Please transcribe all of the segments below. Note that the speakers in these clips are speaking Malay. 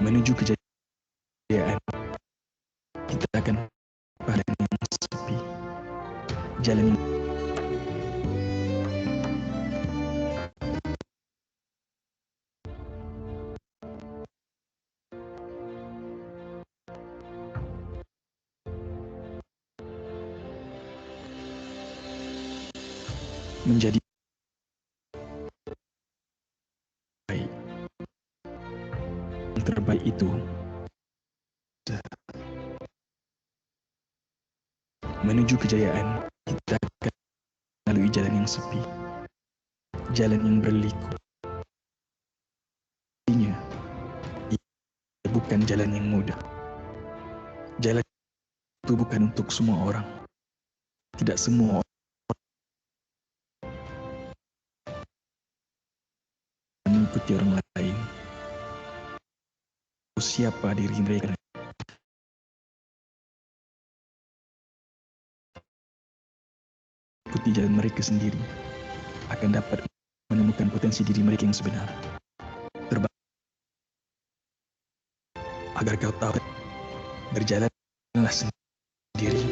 Menuju kejayaan, kita akan pada yang sepi, jalan yang menjadi baik. Yang terbaik itu menuju kejayaan, kita akan melalui jalan yang sepi, jalan yang berliku. Ini bukan jalan yang mudah. Jalan itu bukan untuk semua orang. Tidak semua orang mengikuti orang lain. Siapa diri mereka? Ikuti jalan mereka sendiri, akan dapat menemukan potensi diri mereka yang sebenar. Terbaik agar kau tahu, berjalanlah sendiri.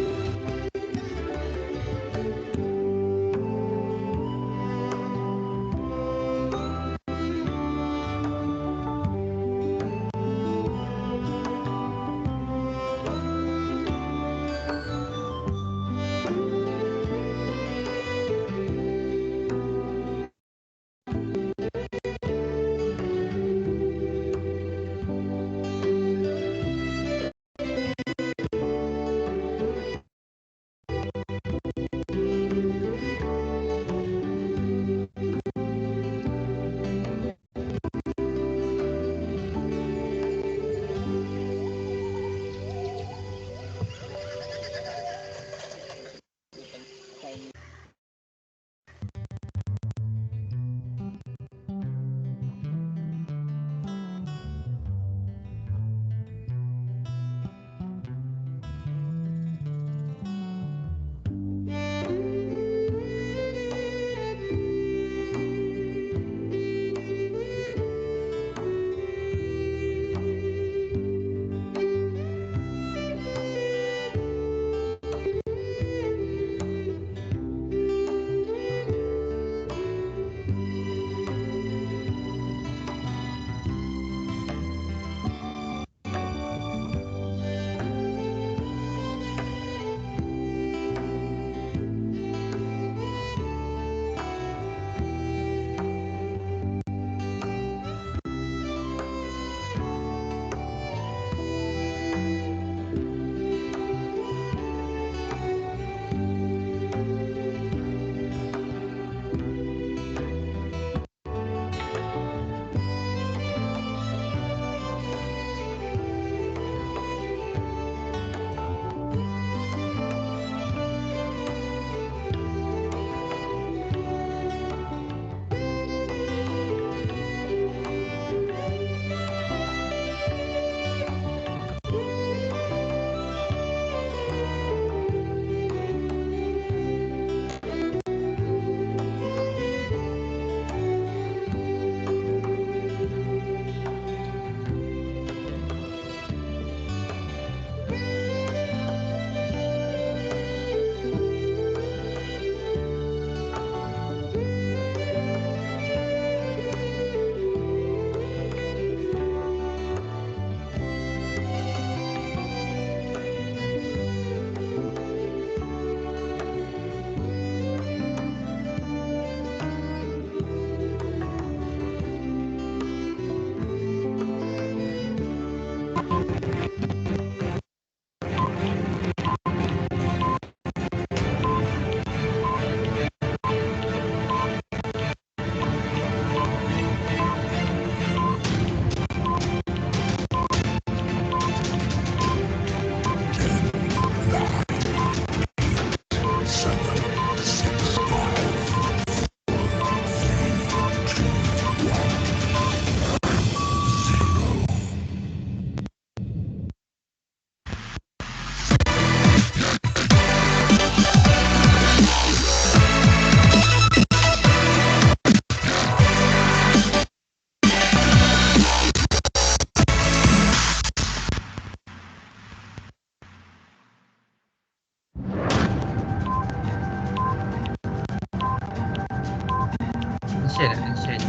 share dah, share je.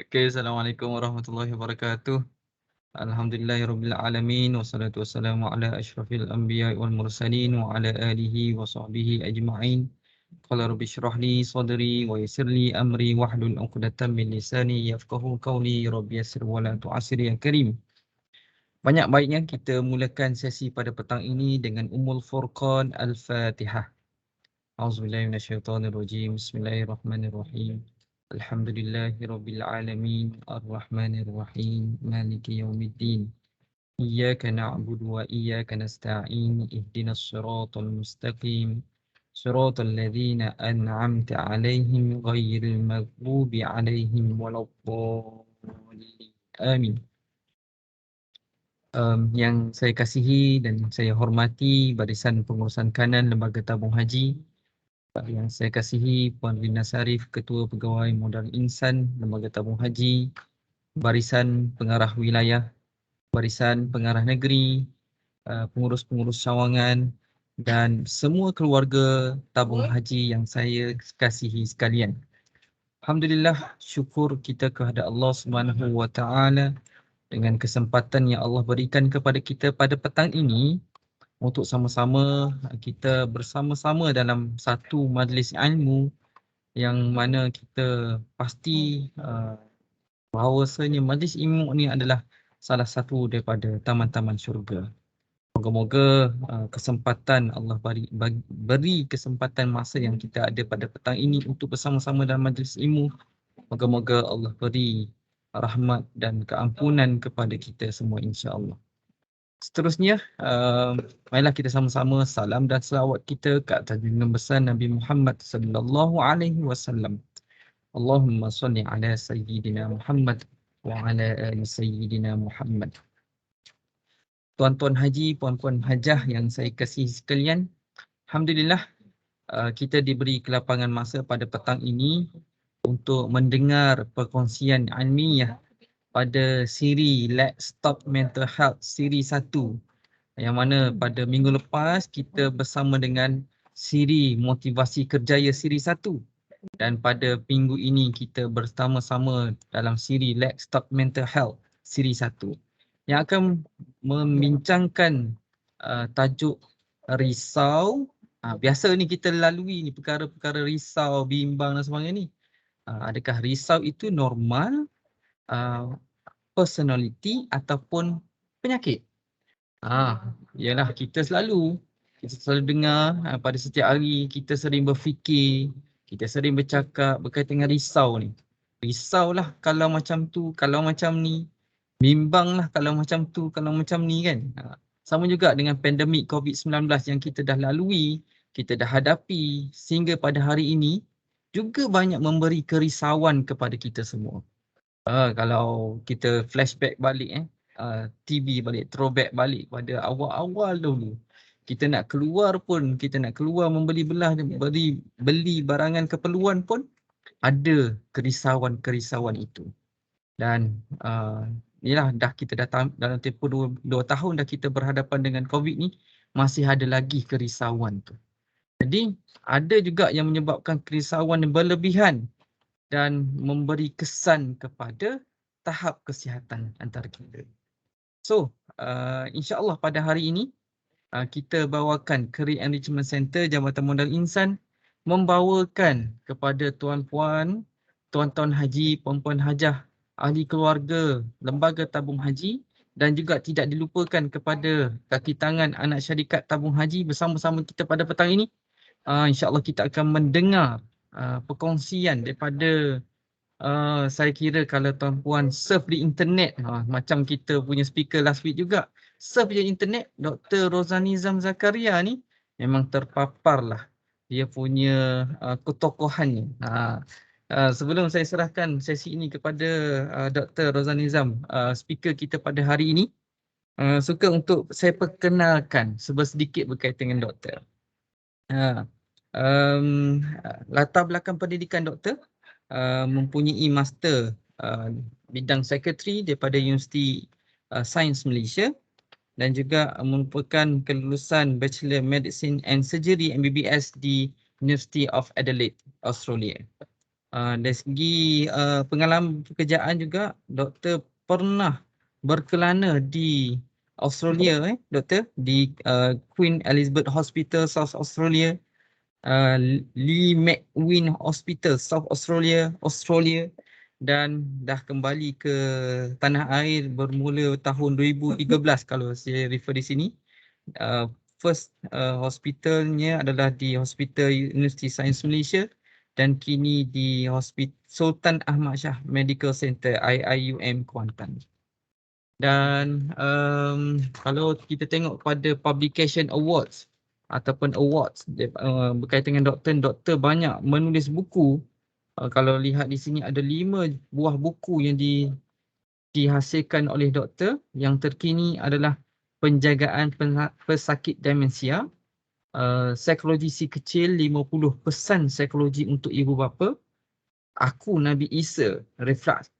Okay, Assalamualaikum warahmatullahi wabarakatuh. Alhamdulillahirabbil alamin wassalatu wassalamu ala asyrafil anbiya'i wal mursalin wa ala alihi wa sahbihi ajma'in. Qala rabbi shrah li sadri wa yassir li amri wahlul 'uqdatam min lisani yafqahu qawli. Rabbi yassir wa la tu'assir ya karim. Banyak baiknya kita mulakan sesi pada petang ini dengan Ummul Furqan Al-Fatihah. A'udzubillahi minasyaitonirrajim. Bismillahirrahmanirrahim. Alhamdulillahirabbil alamin arrahmanir rahim maliki yaumiddin. Iyyaka na'budu wa iyyaka nasta'in ihdinas siratal mustaqim siratal ladzina an'amta 'alaihim ghairil maghdubi 'alaihim waladdallin. Amin. Yang saya kasihi dan saya hormati Barisan Pengurusan Kanan Lembaga Tabung Haji, yang saya kasihi Puan Rina Sarif, Ketua Pegawai Modal Insan Lembaga Tabung Haji, Barisan Pengarah Wilayah, Barisan Pengarah Negeri, pengurus-pengurus cawangan dan semua keluarga tabung haji yang saya kasihi sekalian. Alhamdulillah, syukur kita kepada Allah Subhanahu wa taala dengan kesempatan yang Allah berikan kepada kita pada petang ini untuk sama-sama kita bersama-sama dalam satu majlis ilmu yang mana kita pasti bahawasanya majlis ilmu ni adalah salah satu daripada taman-taman syurga. Moga-moga kesempatan Allah beri kesempatan masa yang kita ada pada petang ini untuk bersama-sama dalam majlis ilmu. Moga-moga Allah beri rahmat dan keampunan kepada kita semua insya-Allah. Seterusnya, marilah kita sama-sama salam dan selawat kita ke atas junjungan besar Nabi Muhammad sallallahu alaihi wasallam. Allahumma salli ala sayyidina Muhammad wa ala ali sayyidina Muhammad. Tuan-tuan haji, puan-puan hajah yang saya kasihi sekalian, alhamdulillah kita diberi kelapangan masa pada petang ini untuk mendengar perkongsian ilmiah pada siri Let's Talk Mental Health siri 1, yang mana pada minggu lepas kita bersama dengan siri Motivasi Kerjaya siri 1, dan pada minggu ini kita bersama-sama dalam siri Let's Talk Mental Health siri 1 yang akan membincangkan tajuk risau. Biasa ni kita lalui ni perkara-perkara risau, bimbang dan sebagainya ni. Adakah risau itu normal, personality ataupun penyakit? Yalah, kita selalu dengar pada setiap hari, kita sering berfikir, kita sering bercakap berkaitan dengan risau ni. Risaulah kalau macam tu, kalau macam ni. Bimbanglah kalau macam tu, kalau macam ni kan. Sama juga dengan pandemik COVID-19 yang kita dah lalui, kita dah hadapi sehingga pada hari ini juga banyak memberi kerisauan kepada kita semua. Kalau kita flashback balik TV balik, throwback balik pada awal-awal dulu. Kita nak keluar pun, kita nak keluar membeli beli barangan keperluan pun ada kerisauan-kerisauan itu. Dan inilah kita dah dalam tempoh 2 tahun dah kita berhadapan dengan COVID ni, masih ada lagi kerisauan tu. Jadi ada juga yang menyebabkan kerisauan yang berlebihan dan memberi kesan kepada tahap kesihatan antara kita. So, insya-Allah pada hari ini kita bawakan Career Enrichment Center Jabatan Modal Insan membawakan kepada tuan-puan, tuan-tuan haji, puan-puan hajah, ahli keluarga, lembaga tabung haji dan juga tidak dilupakan kepada kaki tangan anak syarikat tabung haji bersama-sama kita pada petang ini. InsyaAllah kita akan mendengar perkongsian daripada saya kira kalau tuan-puan surf di internet, macam kita punya speaker last week juga, surf di internet, Dr. Rozanizam Zakaria ni memang terpapar lah dia punya ketokohannya. Sebelum saya serahkan sesi ini kepada Dr. Rozanizam, speaker kita pada hari ini, suka untuk saya perkenalkan sedikit berkaitan dengan doktor. Latar belakang pendidikan doktor, mempunyai master bidang sekretari daripada Universiti Sains Malaysia, dan juga merupakan kelulusan Bachelor Medicine and Surgery MBBS di University of Adelaide, Australia. Dari segi pengalaman pekerjaan juga, doktor pernah berkelana di Australia, doktor, di Queen Elizabeth Hospital, South Australia, Lee McWin Hospital, South Australia, dan dah kembali ke tanah air bermula tahun 2013 kalau saya refer di sini. First hospitalnya adalah di Hospital University Sains Malaysia dan kini di Hospital Sultan Ahmad Shah Medical Center IIUM Kuantan. Dan kalau kita tengok pada publication awards ataupun awards berkaitan dengan doktor banyak menulis buku. Kalau lihat di sini ada 5 buah buku yang dihasilkan oleh doktor. Yang terkini adalah penjagaan pesakit demensia, psikologi si kecil, 50 pesan psikologi untuk ibu bapa, Aku Nabi Isa,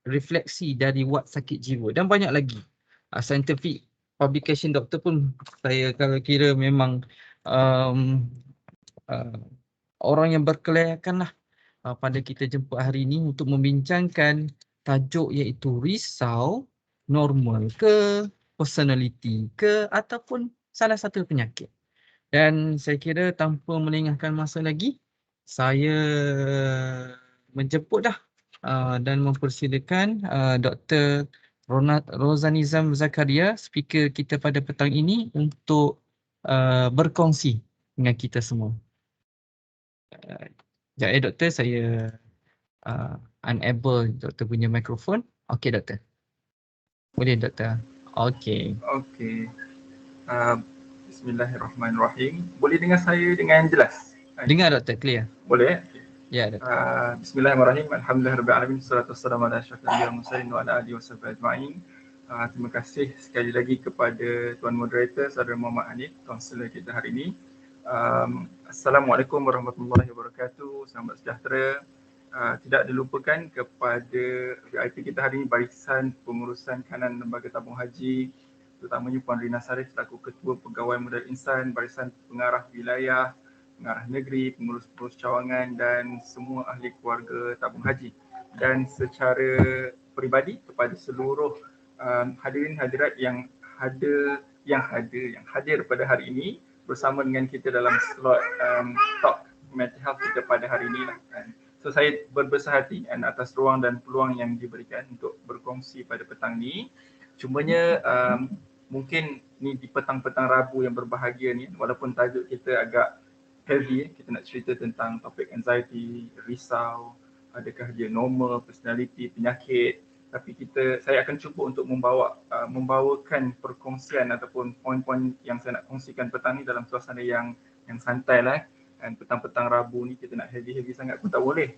refleksi dari wad sakit jiwa, dan banyak lagi. Scientific publication doktor pun saya kalau kira memang orang yang berkelayakan lah pada kita jumpa hari ini untuk membincangkan tajuk iaitu risau normal ke, personality ke, ataupun salah satu penyakit. Dan saya kira tanpa melengahkan masa lagi, saya menjemput dah dan mempersilakan Dr. Rozanizam Zakaria, speaker kita pada petang ini untuk berkongsi dengan kita semua. Doktor, saya unable doktor punya mikrofon. Okey doktor. Boleh doktor. Okey. Okey. Bismillahirrahmanirrahim. Boleh dengar saya dengan jelas? Dengar doktor, clear. Boleh? Ya doktor. Bismillahirrahmanirrahim. Alhamdulillahirabbil alamin. Wassalatu wassalamu ala asyrafil anbiya'i wal mursalin wa ala alihi wasahbihi ajma'in. Terima kasih sekali lagi kepada Tuan Moderator Saudara Muhammad Hanif, kaunselor kita hari ini. Assalamualaikum warahmatullahi wabarakatuh. Selamat sejahtera. Tidak dilupakan kepada VIP kita hari ini, Barisan Pengurusan Kanan Lembaga Tabung Haji, terutamanya Puan Rina Sarif selaku Ketua Pegawai Modal Insan, Barisan Pengarah Wilayah, Pengarah Negeri, Pengurus-pengurus cawangan dan semua ahli keluarga tabung haji. Dan secara peribadi kepada seluruh hadirin hadirat yang hadir pada hari ini bersama dengan kita dalam slot talk mental health kita pada hari ini lah. So saya berbesar hati atas ruang dan peluang yang diberikan untuk berkongsi pada petang ni. Cumanya mungkin ni di petang-petang Rabu yang berbahagia ni, walaupun tajuk kita agak heavy, kita nak cerita tentang topik anxiety, risau, adakah dia normal, personality, penyakit, tapi saya akan cuba untuk membawakan perkongsian ataupun poin-poin yang saya nak kongsikan petang ni dalam suasana yang santai lah. Dan petang-petang Rabu ni kita nak heavy-heavy sangat pun tak boleh.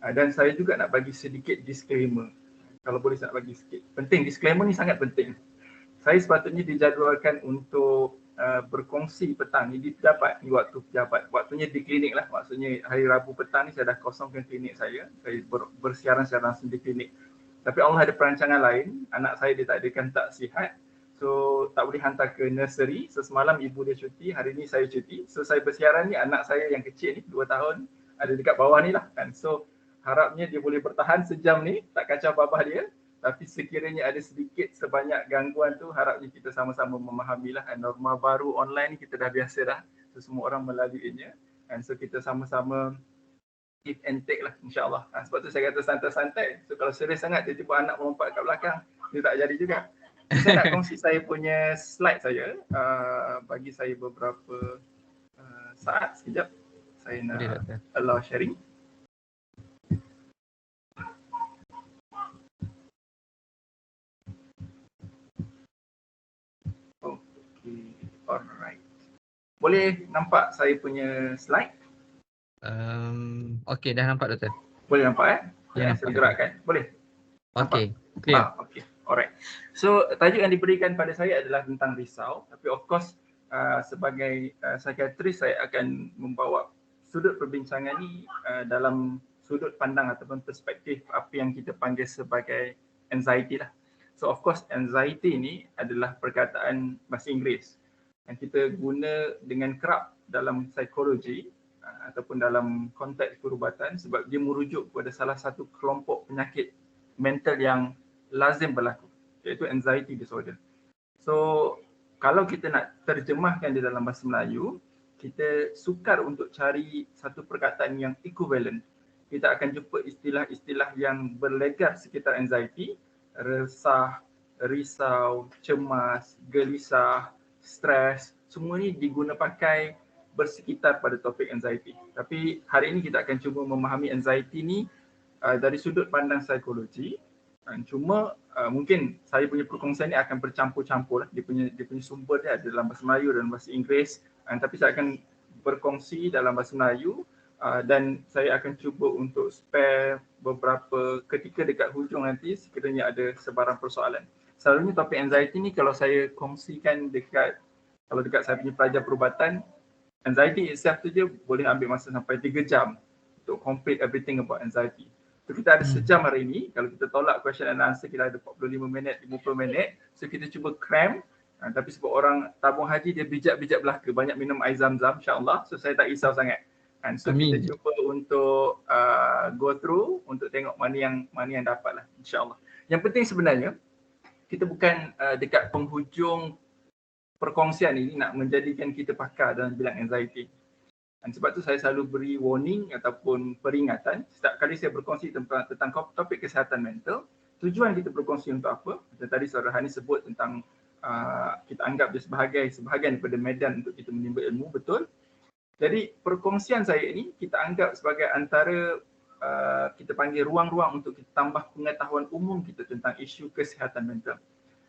Dan saya juga nak bagi sedikit disclaimer. Kalau boleh saya nak bagi sikit. Penting, disclaimer ni sangat penting. Saya sepatutnya dijadualkan untuk berkongsi petang ni di pejabat, ni waktu pejabat. Waktunya di klinik lah, maksudnya hari Rabu petang ni saya dah kosongkan klinik saya. Saya bersiaran secara langsung di klinik. Tapi Allah ada perancangan lain, anak saya dia tak sihat. So tak boleh hantar ke nursery. So semalam ibu dia cuti, hari ni saya cuti. So saya bersiaran ni, anak saya yang kecil ni 2 tahun ada dekat bawah ni lah kan. So harapnya dia boleh bertahan sejam ni, tak kacau babah dia. Tapi sekiranya ada sedikit sebanyak gangguan tu, harapnya kita sama-sama memahamilah. Norma baru online ni kita dah biasa dah. So semua orang melaluinya. And so kita sama-sama give and take lah insyaAllah. Sebab tu saya kata santai-santai. So kalau serius sangat tiba-tiba anak melompat kat belakang, dia tak jadi juga. Saya nak kongsi saya punya slide saya, bagi saya beberapa saat sekejap. Saya nak allow sharing. Okay, alright. Boleh nampak saya punya slide? Okey, dah nampak doktor. Boleh nampak Ya, saya gerakkan? Boleh? Okey, clear. Okay, alright. So tajuk yang diberikan pada saya adalah tentang risau. Tapi of course sebagai psikiatris saya akan membawa sudut perbincangan ni dalam sudut pandang ataupun perspektif apa yang kita panggil sebagai anxiety lah. So of course anxiety ni adalah perkataan bahasa Inggeris yang kita guna dengan kerap dalam psikologi ataupun dalam konteks perubatan sebab dia merujuk kepada salah satu kelompok penyakit mental yang lazim berlaku, iaitu anxiety disorder. So kalau kita nak terjemahkan di dalam bahasa Melayu, kita sukar untuk cari satu perkataan yang equivalent. Kita akan jumpa istilah-istilah yang berlegar sekitar anxiety, resah, risau, cemas, gelisah, stres, semua ni diguna pakai bersekitar pada topik anxiety. Tapi hari ini kita akan cuba memahami anxiety ni dari sudut pandang psikologi. Cuma mungkin saya punya perkongsian ni akan bercampur-campur lah. Dia punya sumber dia ada dalam bahasa Melayu dan bahasa Inggeris. Tapi saya akan berkongsi dalam bahasa Melayu dan saya akan cuba untuk spare beberapa ketika dekat hujung nanti sekiranya ada sebarang persoalan. Selalunya topik anxiety ni kalau saya kongsikan dekat saya punya pelajar perubatan, anxiety itself tu je boleh ambil masa sampai 3 jam untuk complete everything about anxiety. So kita ada sejam hari ini, kalau kita tolak question and answer kita ada 45 minit, 50 minit. So kita cuba cram, tapi sebab orang tabung haji dia bijak-bijak belaka, banyak minum air zam-zam insyaAllah. So saya tak risau sangat. So kita cuba untuk go through, untuk tengok mana yang dapat lah insyaAllah. Yang penting sebenarnya, kita bukan dekat penghujung perkongsian ini nak menjadikan kita pakar dalam bidang anxiety. Dan sebab tu saya selalu beri warning ataupun peringatan setiap kali saya berkongsi tentang topik kesihatan mental. Tujuan kita berkongsi untuk apa? Macam tadi saudara Hani sebut tentang kita anggap dia sebahagian daripada medan untuk kita menimba ilmu, betul. Jadi perkongsian saya ini kita anggap sebagai antara kita panggil ruang-ruang untuk kita tambah pengetahuan umum kita tentang isu kesihatan mental.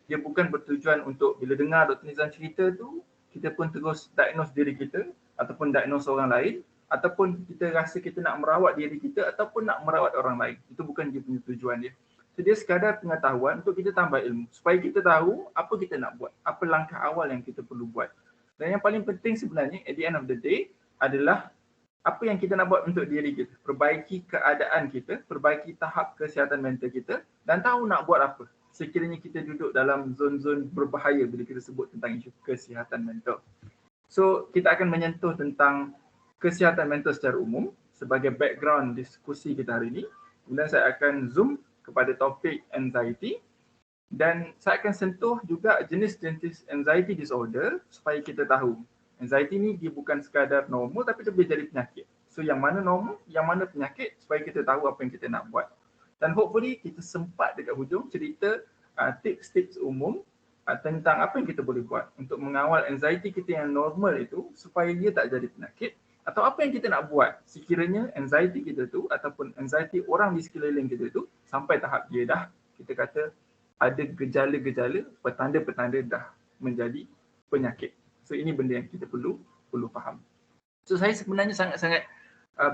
Dia bukan bertujuan untuk bila dengar Dr. Nizam cerita tu, kita pun terus diagnose diri kita ataupun diagnose orang lain ataupun kita rasa kita nak merawat diri kita ataupun nak merawat orang lain. Itu bukan dia punya tujuan dia. So dia sekadar pengetahuan untuk kita tambah ilmu supaya kita tahu apa kita nak buat, apa langkah awal yang kita perlu buat. Dan yang paling penting sebenarnya at the end of the day adalah apa yang kita nak buat untuk diri kita, perbaiki keadaan kita, perbaiki tahap kesihatan mental kita dan tahu nak buat apa sekiranya kita duduk dalam zon-zon berbahaya bila kita sebut tentang isu kesihatan mental. So kita akan menyentuh tentang kesihatan mental secara umum sebagai background diskusi kita hari ini. Kemudian saya akan zoom kepada topik anxiety dan saya akan sentuh juga jenis-jenis anxiety disorder supaya kita tahu anxiety ni dia bukan sekadar normal tapi dia boleh jadi penyakit. So yang mana normal, yang mana penyakit supaya kita tahu apa yang kita nak buat. Dan hopefully kita sempat dekat hujung cerita tips-tips umum tentang apa yang kita boleh buat untuk mengawal anxiety kita yang normal itu supaya dia tak jadi penyakit, atau apa yang kita nak buat sekiranya anxiety kita tu ataupun anxiety orang di sekeliling kita tu sampai tahap dia dah kita kata ada gejala-gejala, petanda-petanda dah menjadi penyakit. So ini benda yang kita perlu faham. So saya sebenarnya sangat-sangat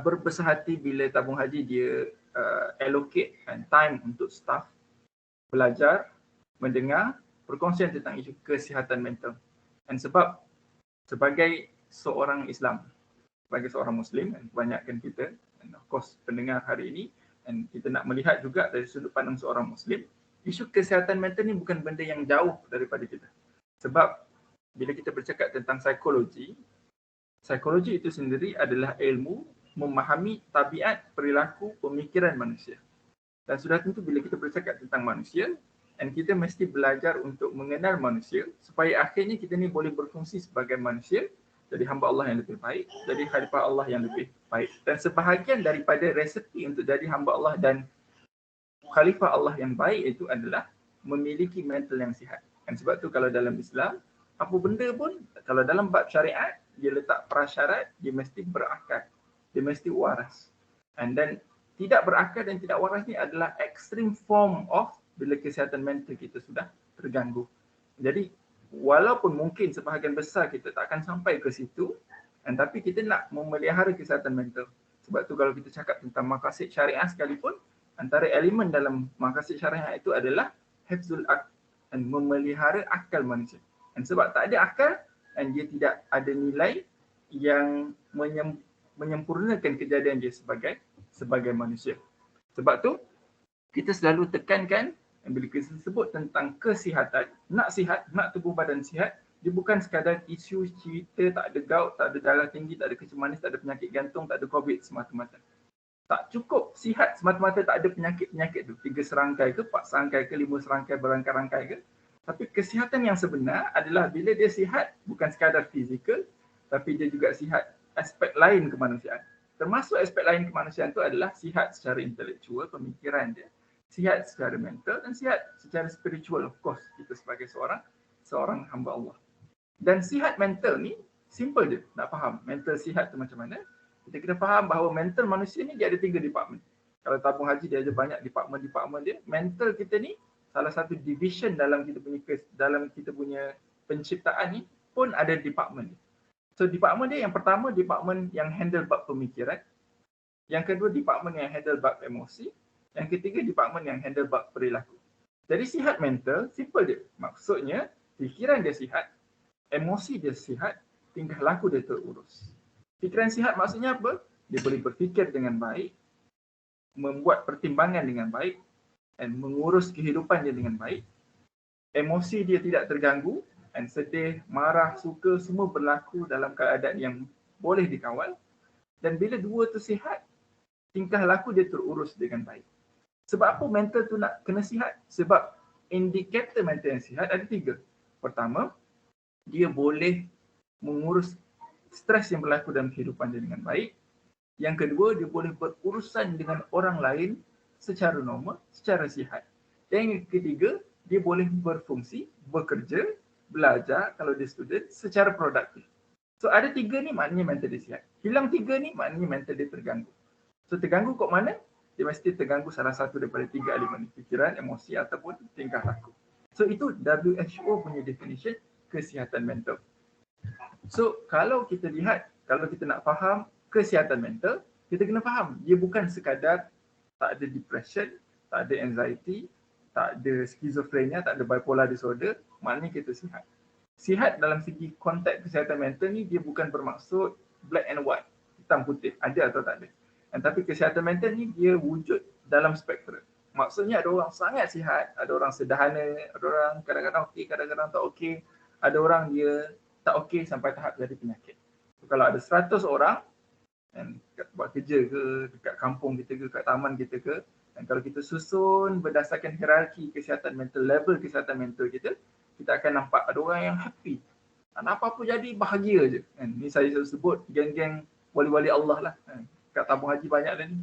berbesar hati bila tabung haji dia allocate time untuk staff belajar, mendengar perkongsian tentang isu kesihatan mental. Dan sebab sebagai seorang Islam, sebagai seorang Muslim, dan kebanyakan kita, and of course pendengar hari ini, dan kita nak melihat juga dari sudut pandang seorang Muslim, isu kesihatan mental ni bukan benda yang jauh daripada kita. Sebab bila kita bercakap tentang psikologi itu sendiri adalah ilmu memahami tabiat, perilaku, pemikiran manusia. Dan sudah tentu bila kita bercakap tentang manusia, dan kita mesti belajar untuk mengenal manusia supaya akhirnya kita ni boleh berfungsi sebagai manusia, jadi hamba Allah yang lebih baik, jadi khalifah Allah yang lebih baik. Dan sebahagian daripada resepi untuk jadi hamba Allah dan khalifah Allah yang baik itu adalah memiliki mental yang sihat. Dan sebab tu kalau dalam Islam, apa benda pun, kalau dalam bab syariat, dia letak prasyarat, dia mesti berakal, dia mesti waras. And then tidak berakal dan tidak waras ni adalah extreme form of bila kesihatan mental kita sudah terganggu. Jadi walaupun mungkin sebahagian besar kita tak akan sampai ke situ, tapi kita nak memelihara kesihatan mental. Sebab tu kalau kita cakap tentang maqasid syariah sekalipun, antara elemen dalam maqasid syariah itu adalah hifzul aql, dan memelihara akal manusia. Dan sebab tak ada akal dan dia tidak ada nilai yang menyempurnakan kejadian dia sebagai manusia. Sebab tu kita selalu tekankan Dan bila kita sebut tentang kesihatan, nak sihat, nak tubuh badan sihat, dia bukan sekadar isu cerita tak ada gout, tak ada darah tinggi, tak ada kencing manis, tak ada penyakit jantung, tak ada COVID semata-mata. Tak cukup sihat semata-mata tak ada penyakit-penyakit tu. 3 serangkai ke, 4 serangkai ke, 5 serangkai berangkai-rangkai ke. Tapi kesihatan yang sebenar adalah bila dia sihat, bukan sekadar fizikal, tapi dia juga sihat aspek lain kemanusiaan. Termasuk aspek lain kemanusiaan tu adalah sihat secara intelektual, pemikiran dia, sihat secara mental dan sihat secara spiritual, of course, kita sebagai seorang hamba Allah. Dan sihat mental ni simple je nak faham mental sihat tu macam mana. Kita kena faham bahawa mental manusia ni dia ada 3 department. Kalau tabung haji dia ada banyak department dia. Mental kita ni salah satu division dalam kita punya penciptaan ni pun ada department dia. So department dia yang pertama department yang handle bab pemikiran. Yang kedua department yang handle bab emosi. Yang ketiga department yang handle bab perilaku. Jadi sihat mental simple je. Maksudnya fikiran dia sihat, emosi dia sihat, tingkah laku dia terurus. Fikiran sihat maksudnya apa? Dia boleh berfikir dengan baik, membuat pertimbangan dengan baik dan mengurus kehidupan dia dengan baik. Emosi dia tidak terganggu dan sedih, marah, suka semua berlaku dalam keadaan yang boleh dikawal. Dan bila dua tu sihat, tingkah laku dia terurus dengan baik. Sebab apa mental tu nak kena sihat? Sebab indikator mental yang sihat ada 3. Pertama, dia boleh mengurus stres yang berlaku dalam kehidupan dia dengan baik. Yang kedua, dia boleh berurusan dengan orang lain secara normal, secara sihat. Dan yang ketiga, dia boleh berfungsi, bekerja, belajar kalau dia student secara produktif. So ada 3 ni maknanya mental dia sihat. Hilang 3 ni maknanya mental dia terganggu. So terganggu kat mana? Dia mesti terganggu salah satu daripada 3 elemen ni. Fikiran, emosi ataupun tingkah laku. So itu WHO punya definition kesihatan mental. So kalau kita lihat, kalau kita nak faham kesihatan mental, kita kena faham dia bukan sekadar tak ada depression, tak ada anxiety, tak ada schizophrenia, tak ada bipolar disorder, maknanya kita sihat. Sihat dalam segi konteks kesihatan mental ni dia bukan bermaksud black and white, hitam putih, ada atau tak ada. Tapi kesihatan mental ni dia wujud dalam spektrum. Maksudnya ada orang sangat sihat, ada orang sederhana, ada orang kadang-kadang okey, kadang-kadang tak okey, ada orang dia tak okey sampai tahap jadi penyakit. So, kalau ada 100 orang dan buat kerja ke, dekat kampung kita ke, dekat taman kita ke, dan kalau kita susun berdasarkan hierarki kesihatan mental, level kesihatan mental kita, kita akan nampak ada orang yang happy. Dan apa-apa jadi bahagia je. Ni saya sebut geng-geng wali-wali Allah lah. Kat tabung haji banyak dah ni.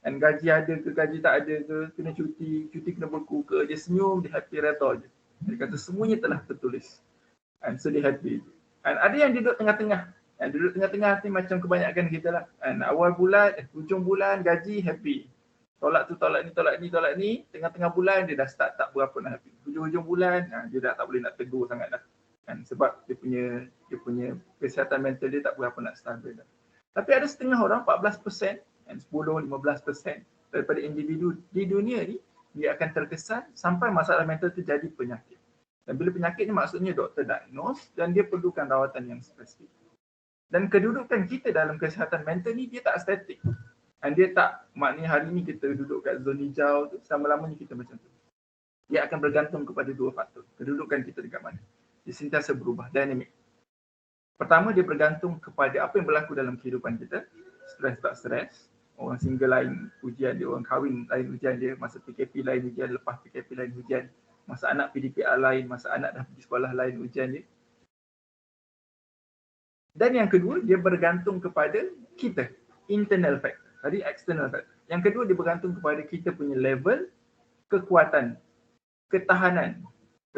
Dan gaji ada ke, gaji tak ada ke, kena cuti kena berku ke, dia senyum, dia happy reta je. Dia kata semuanya telah tertulis. And so dia happy. And ada yang duduk tengah-tengah. And duduk tengah-tengah ni macam kebanyakan kita lah. And awal bulan, hujung bulan, gaji, happy. Tolak tu, tolak ni, tengah-tengah bulan dia dah start tak berapa nak happy. Hujung-hujung bulan, dia dah tak boleh nak tegur sangat dah. And sebab dia punya kesihatan mental dia tak berapa nak stabil dah. Tapi ada setengah orang, 14%, dan 10-15% daripada individu di dunia ni, dia akan terkesan sampai masalah mental tu jadi penyakit. Dan bila penyakit ni maksudnya doktor diagnose dan dia perlukan rawatan yang spesifik. Dan kedudukan kita dalam kesihatan mental ni dia tak statik. Dan dia tak, maknanya hari ni kita duduk kat zon hijau tu, selama-lamanya kita macam tu. Dia akan bergantung kepada 2 faktor. Kedudukan kita dekat mana. Dia sentiasa berubah, dinamik. Pertama, dia bergantung kepada apa yang berlaku dalam kehidupan kita. Stres tak stres. Orang single lain ujian dia, orang kahwin lain ujian dia, masa PKP lain ujian, lepas PKP lain ujian, masa anak PDPA lain, masa anak dah pergi sekolah lain ujian dia. Dan yang kedua, dia bergantung kepada kita, internal factor. Tadi external factor. Yang kedua, dia bergantung kepada kita punya level kekuatan, ketahanan,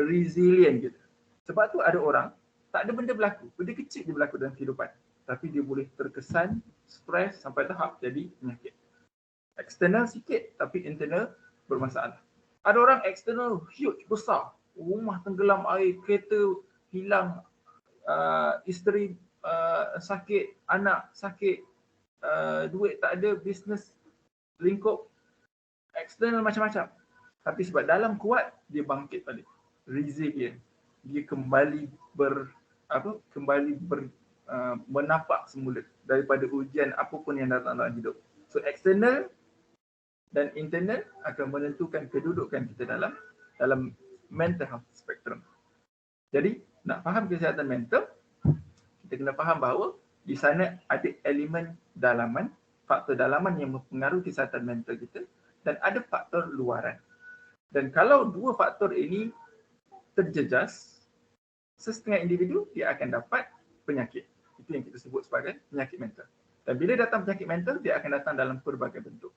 resilient kita. Sebab tu ada orang, tak ada benda berlaku, benda kecil dia berlaku dalam kehidupan. Tapi dia boleh terkesan, stres sampai tahap jadi penyakit. Eksternal sikit tapi internal bermasalah. Ada orang eksternal huge, besar. Rumah tenggelam air, kereta hilang, isteri sakit, anak sakit, duit tak ada, bisnes lingkup. Eksternal macam-macam. Tapi sebab dalam kuat, dia bangkit balik. Resilient. Dia kembali menapak semula daripada ujian apapun yang datang dalam hidup. So external dan internal akan menentukan kedudukan kita dalam dalam mental health spectrum. Jadi nak faham kesihatan mental, kita kena faham bahawa di sana ada elemen dalaman, faktor dalaman yang mempengaruhi kesihatan mental kita, dan ada faktor luaran. Dan kalau dua faktor ini terjejas, sesetengah individu dia akan dapat penyakit. Itu yang kita sebut sebagai penyakit mental. Dan bila datang penyakit mental, dia akan datang dalam pelbagai bentuk.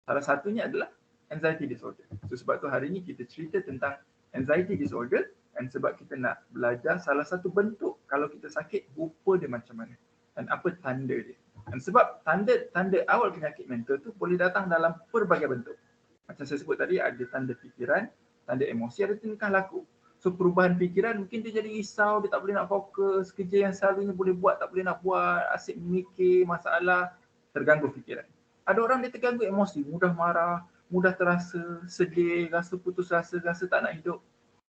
Salah satunya adalah anxiety disorder. So, sebab tu hari ini kita cerita tentang anxiety disorder, dan sebab kita nak belajar salah satu bentuk kalau kita sakit, rupa dia macam mana dan apa tanda dia. Dan sebab tanda awal penyakit mental tu boleh datang dalam pelbagai bentuk. Macam saya sebut tadi, ada tanda fikiran, tanda emosi, ada tingkah laku. So perubahan fikiran, mungkin dia jadi risau, dia tak boleh nak fokus, kerja yang selalunya boleh buat, tak boleh nak buat, asyik memikir masalah, terganggu fikiran. Ada orang dia terganggu emosi, mudah marah, mudah terasa sedih, rasa putus asa, rasa tak nak hidup.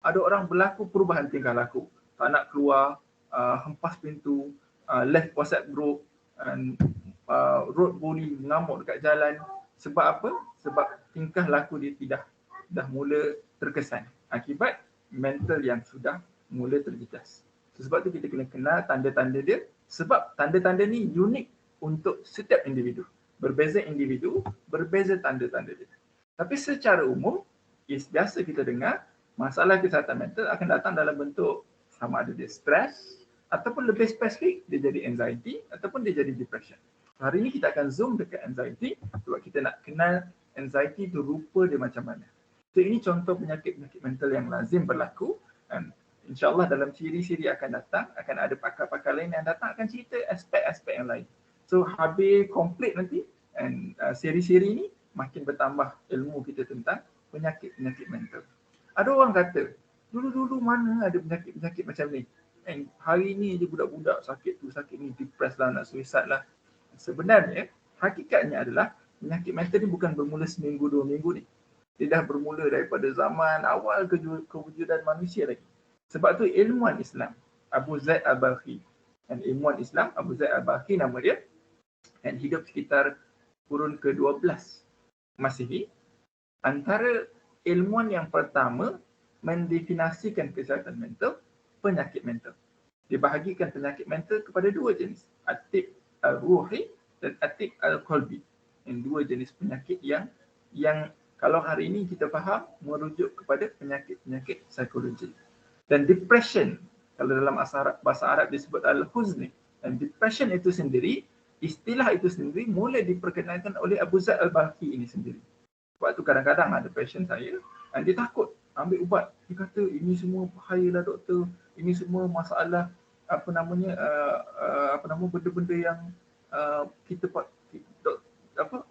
Ada orang berlaku perubahan tingkah laku, tak nak keluar, hempas pintu, left WhatsApp group, road bully, mengamuk dekat jalan. Sebab apa? Sebab tingkah laku dia dah mula terkesan akibat mental yang sudah mula terjejas. Sebab tu kita kena kenal tanda-tanda dia, sebab tanda-tanda ni unik untuk setiap individu. Berbeza individu, berbeza tanda-tanda dia. Tapi secara umum, biasa kita dengar masalah kesihatan mental akan datang dalam bentuk sama ada dia stres, ataupun lebih spesifik dia jadi anxiety, ataupun dia jadi depression. Hari ini kita akan zoom dekat anxiety sebab kita nak kenal anxiety tu rupa dia macam mana. So ini contoh penyakit-penyakit mental yang lazim berlaku, dan insyaAllah dalam siri-siri akan datang, akan ada pakar-pakar lain yang datang akan cerita aspek-aspek yang lain. So habis komplit nanti, dan siri-siri ini makin bertambah ilmu kita tentang penyakit-penyakit mental. Ada orang kata, dulu-dulu mana ada penyakit-penyakit macam ni? Hari ni je budak-budak sakit tu, sakit ni, depressed lah, nak suicide lah. Sebenarnya, hakikatnya adalah penyakit mental ni bukan bermula seminggu, 2 minggu ni. Dia dah bermula daripada zaman awal kewujudan manusia lagi. Sebab tu ilmuwan Islam, Abu Zaid al-Balkhi, dan ilmuwan Islam, Abu Zaid al-Balkhi nama dia, dan hidup sekitar kurun ke-12 Masihi, antara ilmuwan yang pertama mendefinisikan kesihatan mental, penyakit mental. Dia bahagikan penyakit mental kepada 2 jenis, atib al-ruhi dan atib al-qalbi. Yang 2 jenis penyakit yang kalau hari ini kita faham merujuk kepada penyakit-penyakit psikologi. Dan depression, kalau dalam bahasa Arab disebut al-huzni, dan depression itu sendiri, istilah itu sendiri mula diperkenalkan oleh Abu Zaid al-Balkhi ini sendiri. Sebab tu kadang-kadang ada pasien saya, dan dia takut ambil ubat. Dia kata ini semua bahayalah doktor, ini semua masalah benda-benda yang kita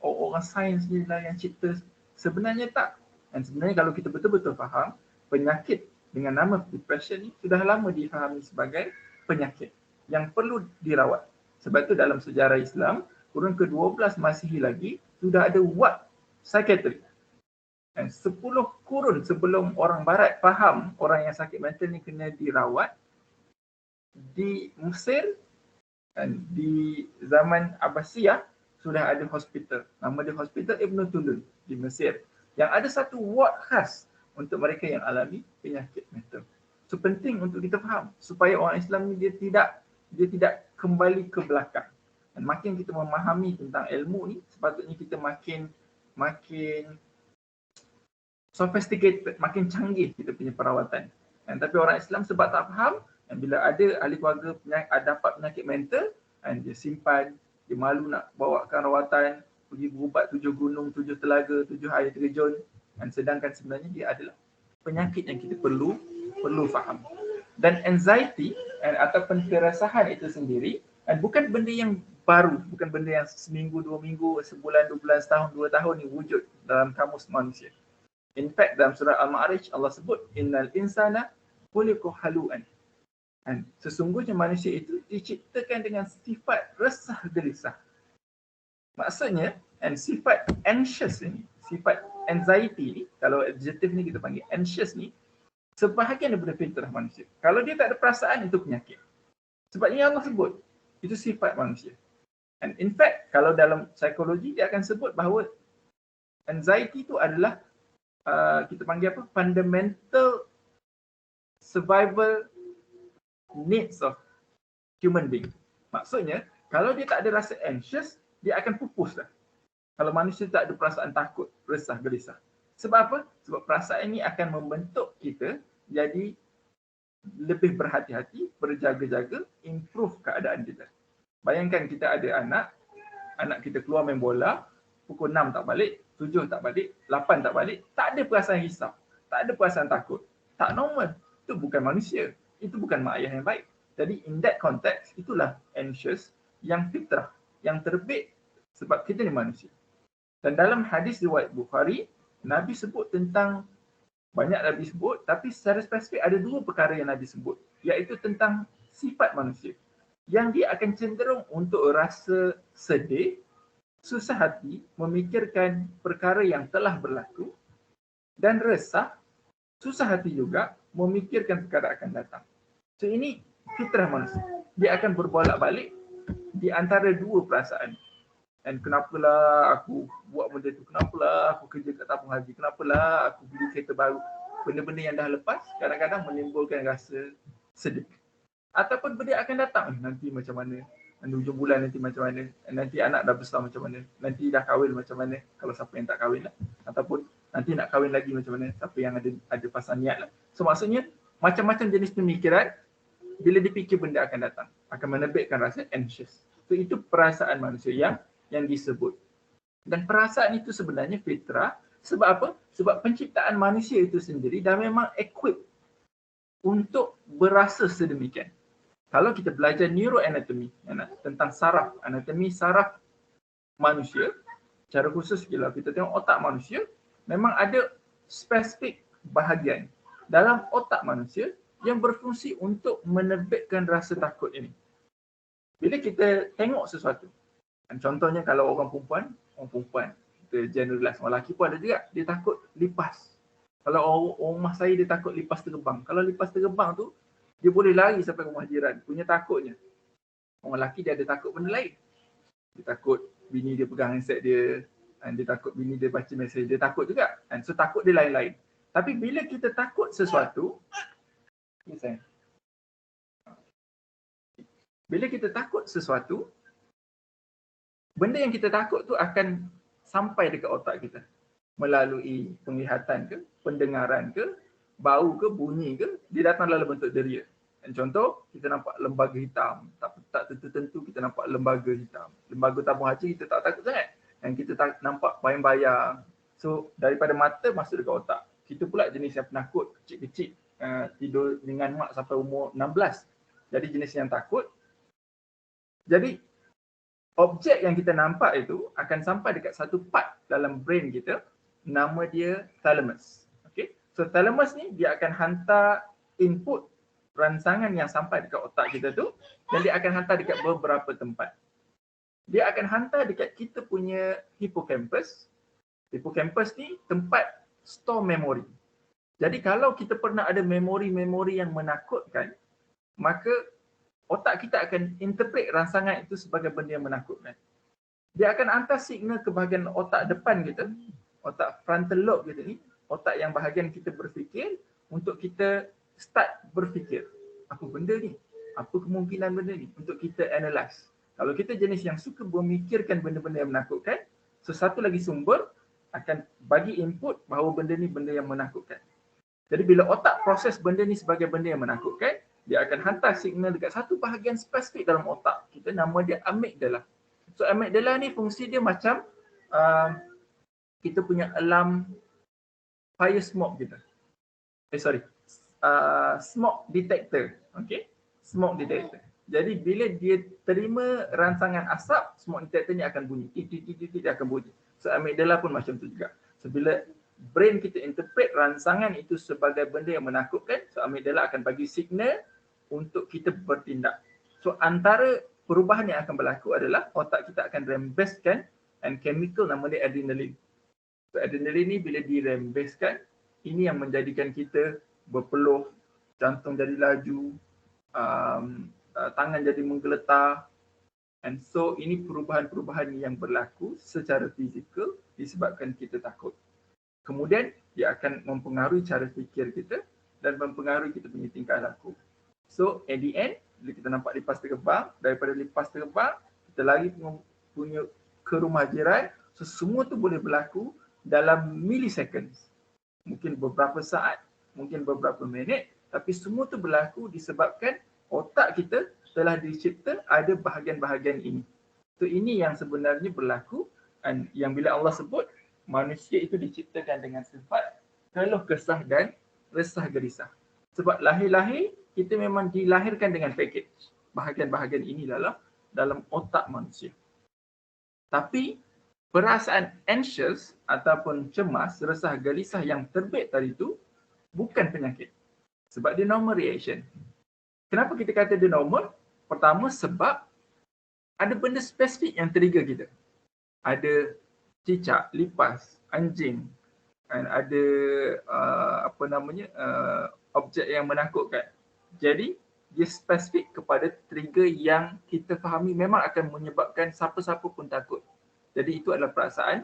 orang sains ni lah yang cipta. Sebenarnya tak. Dan sebenarnya kalau kita betul-betul faham, penyakit dengan nama depression ni sudah lama difahami sebagai penyakit yang perlu dirawat. Sebab tu dalam sejarah Islam, kurun ke-12 Masihi lagi, sudah ada ward psikiatri. Dan 10 kurun sebelum orang barat faham orang yang sakit mental ni kena dirawat, di Mesir dan di zaman Abbasiyah sudah ada hospital. Nama dia Hospital Ibn Tulun di Mesir. Yang ada satu ward khas untuk mereka yang alami penyakit mental. So penting untuk kita faham supaya orang Islam ni dia tidak kembali ke belakang. Dan makin kita memahami tentang ilmu ni, sepatutnya kita makin sophisticated, makin canggih kita punya perawatan. Dan tapi orang Islam sebab tak faham, dan bila ada ahli keluarga dapat penyakit mental, dan dia simpan, dia malu nak bawakan rawatan, pergi berubat 7 gunung, 7 telaga, 7 air terjun, dan sedangkan sebenarnya dia adalah penyakit yang kita perlu faham. Dan anxiety ataupun keresahan itu sendiri, dan bukan benda yang baru, bukan benda yang seminggu, 2 minggu, sebulan, 2 bulan, setahun, 2 tahun ni wujud dalam kamus manusia. In fact, dalam surah Al-Ma'arij Allah sebut innal insana khuliqa halu'an. Dan sesungguhnya manusia itu diciptakan dengan sifat resah gelisah. Maksudnya, sifat anxious ini, sifat anxiety ni, kalau adjektif ni kita panggil anxious ni, sebahagian daripada fitrah manusia. Kalau dia tak ada perasaan, itu penyakit. Sebab ini Allah sebut, itu sifat manusia. And in fact, kalau dalam psikologi dia akan sebut bahawa anxiety itu adalah kita panggil apa? Fundamental survival needs of human being. Maksudnya, kalau dia tak ada rasa anxious, dia akan pupus dah. Kalau manusia tak ada perasaan takut, resah, gelisah. Sebab apa? Sebab perasaan ini akan membentuk kita jadi lebih berhati-hati, berjaga-jaga, improve keadaan kita. Bayangkan kita ada anak kita keluar main bola, pukul 6 tak balik, 7 tak balik, 8 tak balik, tak ada perasaan risau, tak ada perasaan takut. Tak normal. Itu bukan manusia. Itu bukan mak ayah yang baik. Jadi in that context, itulah anxious yang fitrah, yang terbit sebab kita ni manusia. Dan dalam hadis riwayat Bukhari, Nabi sebut tentang, banyak Nabi sebut, tapi secara spesifik ada dua perkara yang Nabi sebut, iaitu tentang sifat manusia. Yang dia akan cenderung untuk rasa sedih, susah hati, memikirkan perkara yang telah berlaku, dan resah, susah hati juga, memikirkan perkara akan datang. So ini fitrah manusia. Dia akan berbolak-balik di antara dua perasaan. Dan kenapalah aku buat benda tu, kenapalah aku kerja kat tabung haji, kenapalah aku beli kereta baru. Benda-benda yang dah lepas kadang-kadang menimbulkan rasa sedih. Ataupun benda akan datang, nanti macam mana, nanti hujung bulan nanti macam mana, nanti anak dah besar macam mana, nanti dah kahwin macam mana, kalau siapa yang tak kahwin lah. Ataupun nanti nak kahwin lagi macam mana, siapa yang ada pasal niat lah. So maksudnya macam-macam jenis pemikiran, bila dipikir benda akan datang, akan menerbitkan rasa anxious. So itu perasaan manusia yang disebut. Dan perasaan itu sebenarnya fitrah. Sebab apa? Sebab penciptaan manusia itu sendiri dah memang equip untuk berasa sedemikian. Kalau kita belajar neuroanatomy tentang saraf, anatomi saraf manusia, secara khusus kalau kita tengok otak manusia, memang ada spesifik bahagian dalam otak manusia yang berfungsi untuk menerbitkan rasa takut ini. Bila kita tengok sesuatu, contohnya kalau orang perempuan, kita generalize, orang lelaki pun ada juga, dia takut lipas. Kalau orang rumah saya dia takut lipas terbang. Kalau lipas terbang tu, dia boleh lari sampai rumah jiran, punya takutnya. Orang lelaki dia ada takut benda lain. Dia takut bini dia pegang handset dia, dia takut bini dia baca mesej, dia takut juga. So takut dia lain-lain. Tapi bila kita takut sesuatu, bila kita takut sesuatu, benda yang kita takut tu akan sampai dekat otak kita melalui penglihatan ke, pendengaran ke, bau ke, bunyi ke, dia datang dalam bentuk deria. Dan contoh, kita nampak lembaga hitam, tak tentu kita nampak lembaga hitam. Lembaga tabung haji kita tak takut sangat. Dan kita tak nampak bayang-bayang. So daripada mata masuk dekat otak. Kita pula jenis yang penakut, kecil-kecil, tidur dengan mak sampai umur 16. Jadi jenis yang takut. Jadi objek yang kita nampak itu akan sampai dekat satu part dalam brain kita, nama dia thalamus. Okay? So thalamus ni dia akan hantar input rangsangan yang sampai dekat otak kita tu, dan dia akan hantar dekat beberapa tempat. Dia akan hantar dekat kita punya hippocampus. Hippocampus ni tempat store memory. Jadi kalau kita pernah ada memori-memori yang menakutkan, maka otak kita akan interpret rangsangan itu sebagai benda yang menakutkan. Dia akan hantar signal ke bahagian otak depan kita, otak frontal lobe kita ni, otak yang bahagian kita berfikir, untuk kita start berfikir. Apa benda ni? Apa kemungkinan benda ni? Untuk kita analyse. Kalau kita jenis yang suka memikirkan benda-benda yang menakutkan, satu lagi sumber akan bagi input bahawa benda ni benda yang menakutkan. Jadi bila otak proses benda ni sebagai benda yang menakutkan, dia akan hantar signal dekat satu bahagian spesifik dalam otak kita, nama dia amygdala. So amygdala ni fungsi dia macam kita punya alarm fire smoke kita. Smoke detector. Okay? Smoke detector. Jadi bila dia terima rangsangan asap, smoke detector ni akan bunyi. Dia akan bunyi. So amygdala pun macam tu juga. So bila brain kita interpret rangsangan itu sebagai benda yang menakutkan, so amygdala akan bagi signal untuk kita bertindak. So antara perubahan yang akan berlaku adalah otak kita akan rembeskan and chemical nama dia adrenaline. So adrenaline ni bila dirembeskan, ini yang menjadikan kita berpeluh, jantung jadi laju, tangan jadi menggeletar. And so ini perubahan-perubahan yang berlaku secara fizikal disebabkan kita takut. Kemudian dia akan mempengaruhi cara fikir kita dan mempengaruhi kita punya tingkah laku. So at the end, bila kita nampak lipas terbang, daripada lipas terbang, kita lari punya ke rumah jiran, so semua tu boleh berlaku dalam milliseconds. Mungkin beberapa saat, mungkin beberapa minit, tapi semua tu berlaku disebabkan otak kita telah dicipta ada bahagian-bahagian ini. So ini yang sebenarnya berlaku, dan yang bila Allah sebut manusia itu diciptakan dengan sifat keluh kesah dan resah gerisah. Sebab lahir-lahir kita memang dilahirkan dengan package bahagian-bahagian ini dalam otak manusia. Tapi perasaan anxious ataupun cemas, resah gelisah yang terbit tadi itu bukan penyakit. Sebab dia normal reaction. Kenapa kita kata dia normal? Pertama sebab ada benda spesifik yang trigger kita. Ada cicak, lipas, anjing, dan ada objek yang menakutkan. Jadi dia spesifik kepada trigger yang kita fahami memang akan menyebabkan siapa-siapa pun takut. Jadi itu adalah perasaan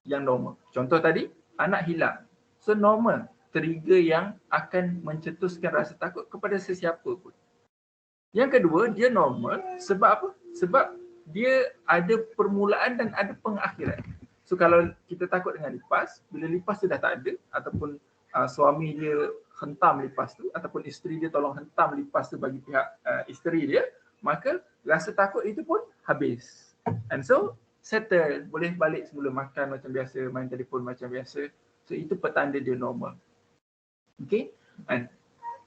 yang normal. Contoh tadi, anak hilang. So normal, trigger yang akan mencetuskan rasa takut kepada sesiapa pun. Yang kedua, dia normal sebab apa? Sebab dia ada permulaan dan ada pengakhiran. So kalau kita takut dengan lipas, bila lipas tu dah tak ada ataupun suami dia hentam lipas tu ataupun isteri dia tolong hentam lipas tu bagi pihak isteri dia, maka rasa takut itu pun habis. And so settle, boleh balik semula makan macam biasa, main telefon macam biasa. So itu petanda dia normal. Okay? And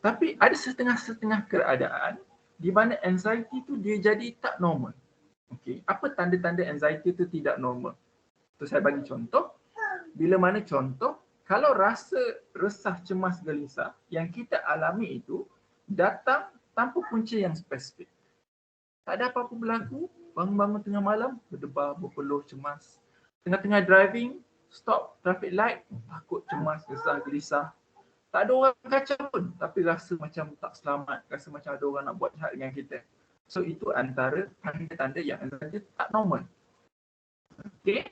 tapi ada setengah-setengah keadaan di mana anxiety tu dia jadi tak normal. Okay. Apa tanda-tanda anxiety tu tidak normal? So saya bagi contoh. Bila mana contoh, kalau rasa resah, cemas, gelisah yang kita alami itu datang tanpa punca yang spesifik. Tak ada apa-apa berlaku, bangun-bangun tengah malam, berdebar, berpeluh, cemas. Tengah-tengah driving, stop traffic light, takut, cemas, resah, gelisah. Tak ada orang kacau pun, tapi rasa macam tak selamat, rasa macam ada orang nak buat jahat dengan kita. So itu antara tanda-tanda yang anxiety tak normal. Okay.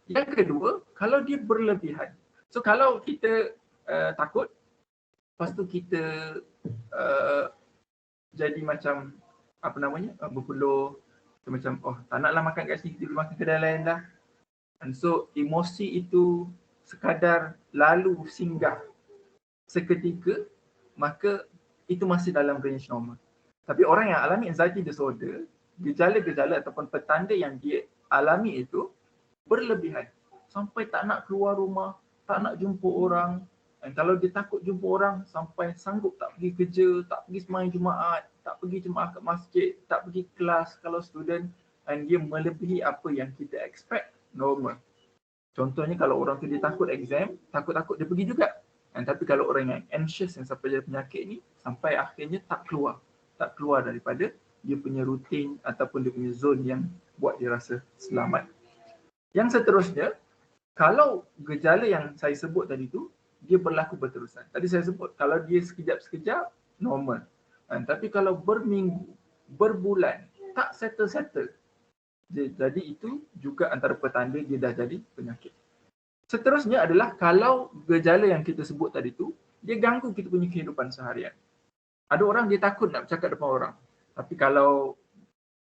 Yang kedua, kalau dia berlebihan. So kalau kita takut, lepas tu kita jadi macam berpeluh, kita macam tak naklah makan kat sini, kita makan kedai lain dah. And so emosi itu sekadar lalu singgah seketika, maka itu masih dalam range normal. Tapi orang yang alami anxiety disorder, gejala-gejala ataupun petanda yang dia alami itu berlebihan. Sampai tak nak keluar rumah, tak nak jumpa orang. Dan kalau dia takut jumpa orang, sampai sanggup tak pergi kerja, tak pergi sembahyang Jumaat, tak pergi jemaah ke masjid, tak pergi kelas kalau student. Dan dia melebihi apa yang kita expect normal. Contohnya kalau orang tu dia takut exam, takut-takut dia pergi juga. Dan tapi kalau orang yang anxious yang sampai jadi penyakit ni, sampai akhirnya tak keluar daripada dia punya rutin ataupun dia punya zone yang buat dia rasa selamat. Yang seterusnya, kalau gejala yang saya sebut tadi tu, dia berlaku berterusan. Tadi saya sebut, kalau dia sekejap-sekejap, normal. Tapi kalau berminggu, berbulan, tak settle-settle, jadi itu juga antara petanda dia dah jadi penyakit. Seterusnya adalah kalau gejala yang kita sebut tadi tu, dia ganggu kita punya kehidupan seharian. Ada orang dia takut nak bercakap depan orang. Tapi kalau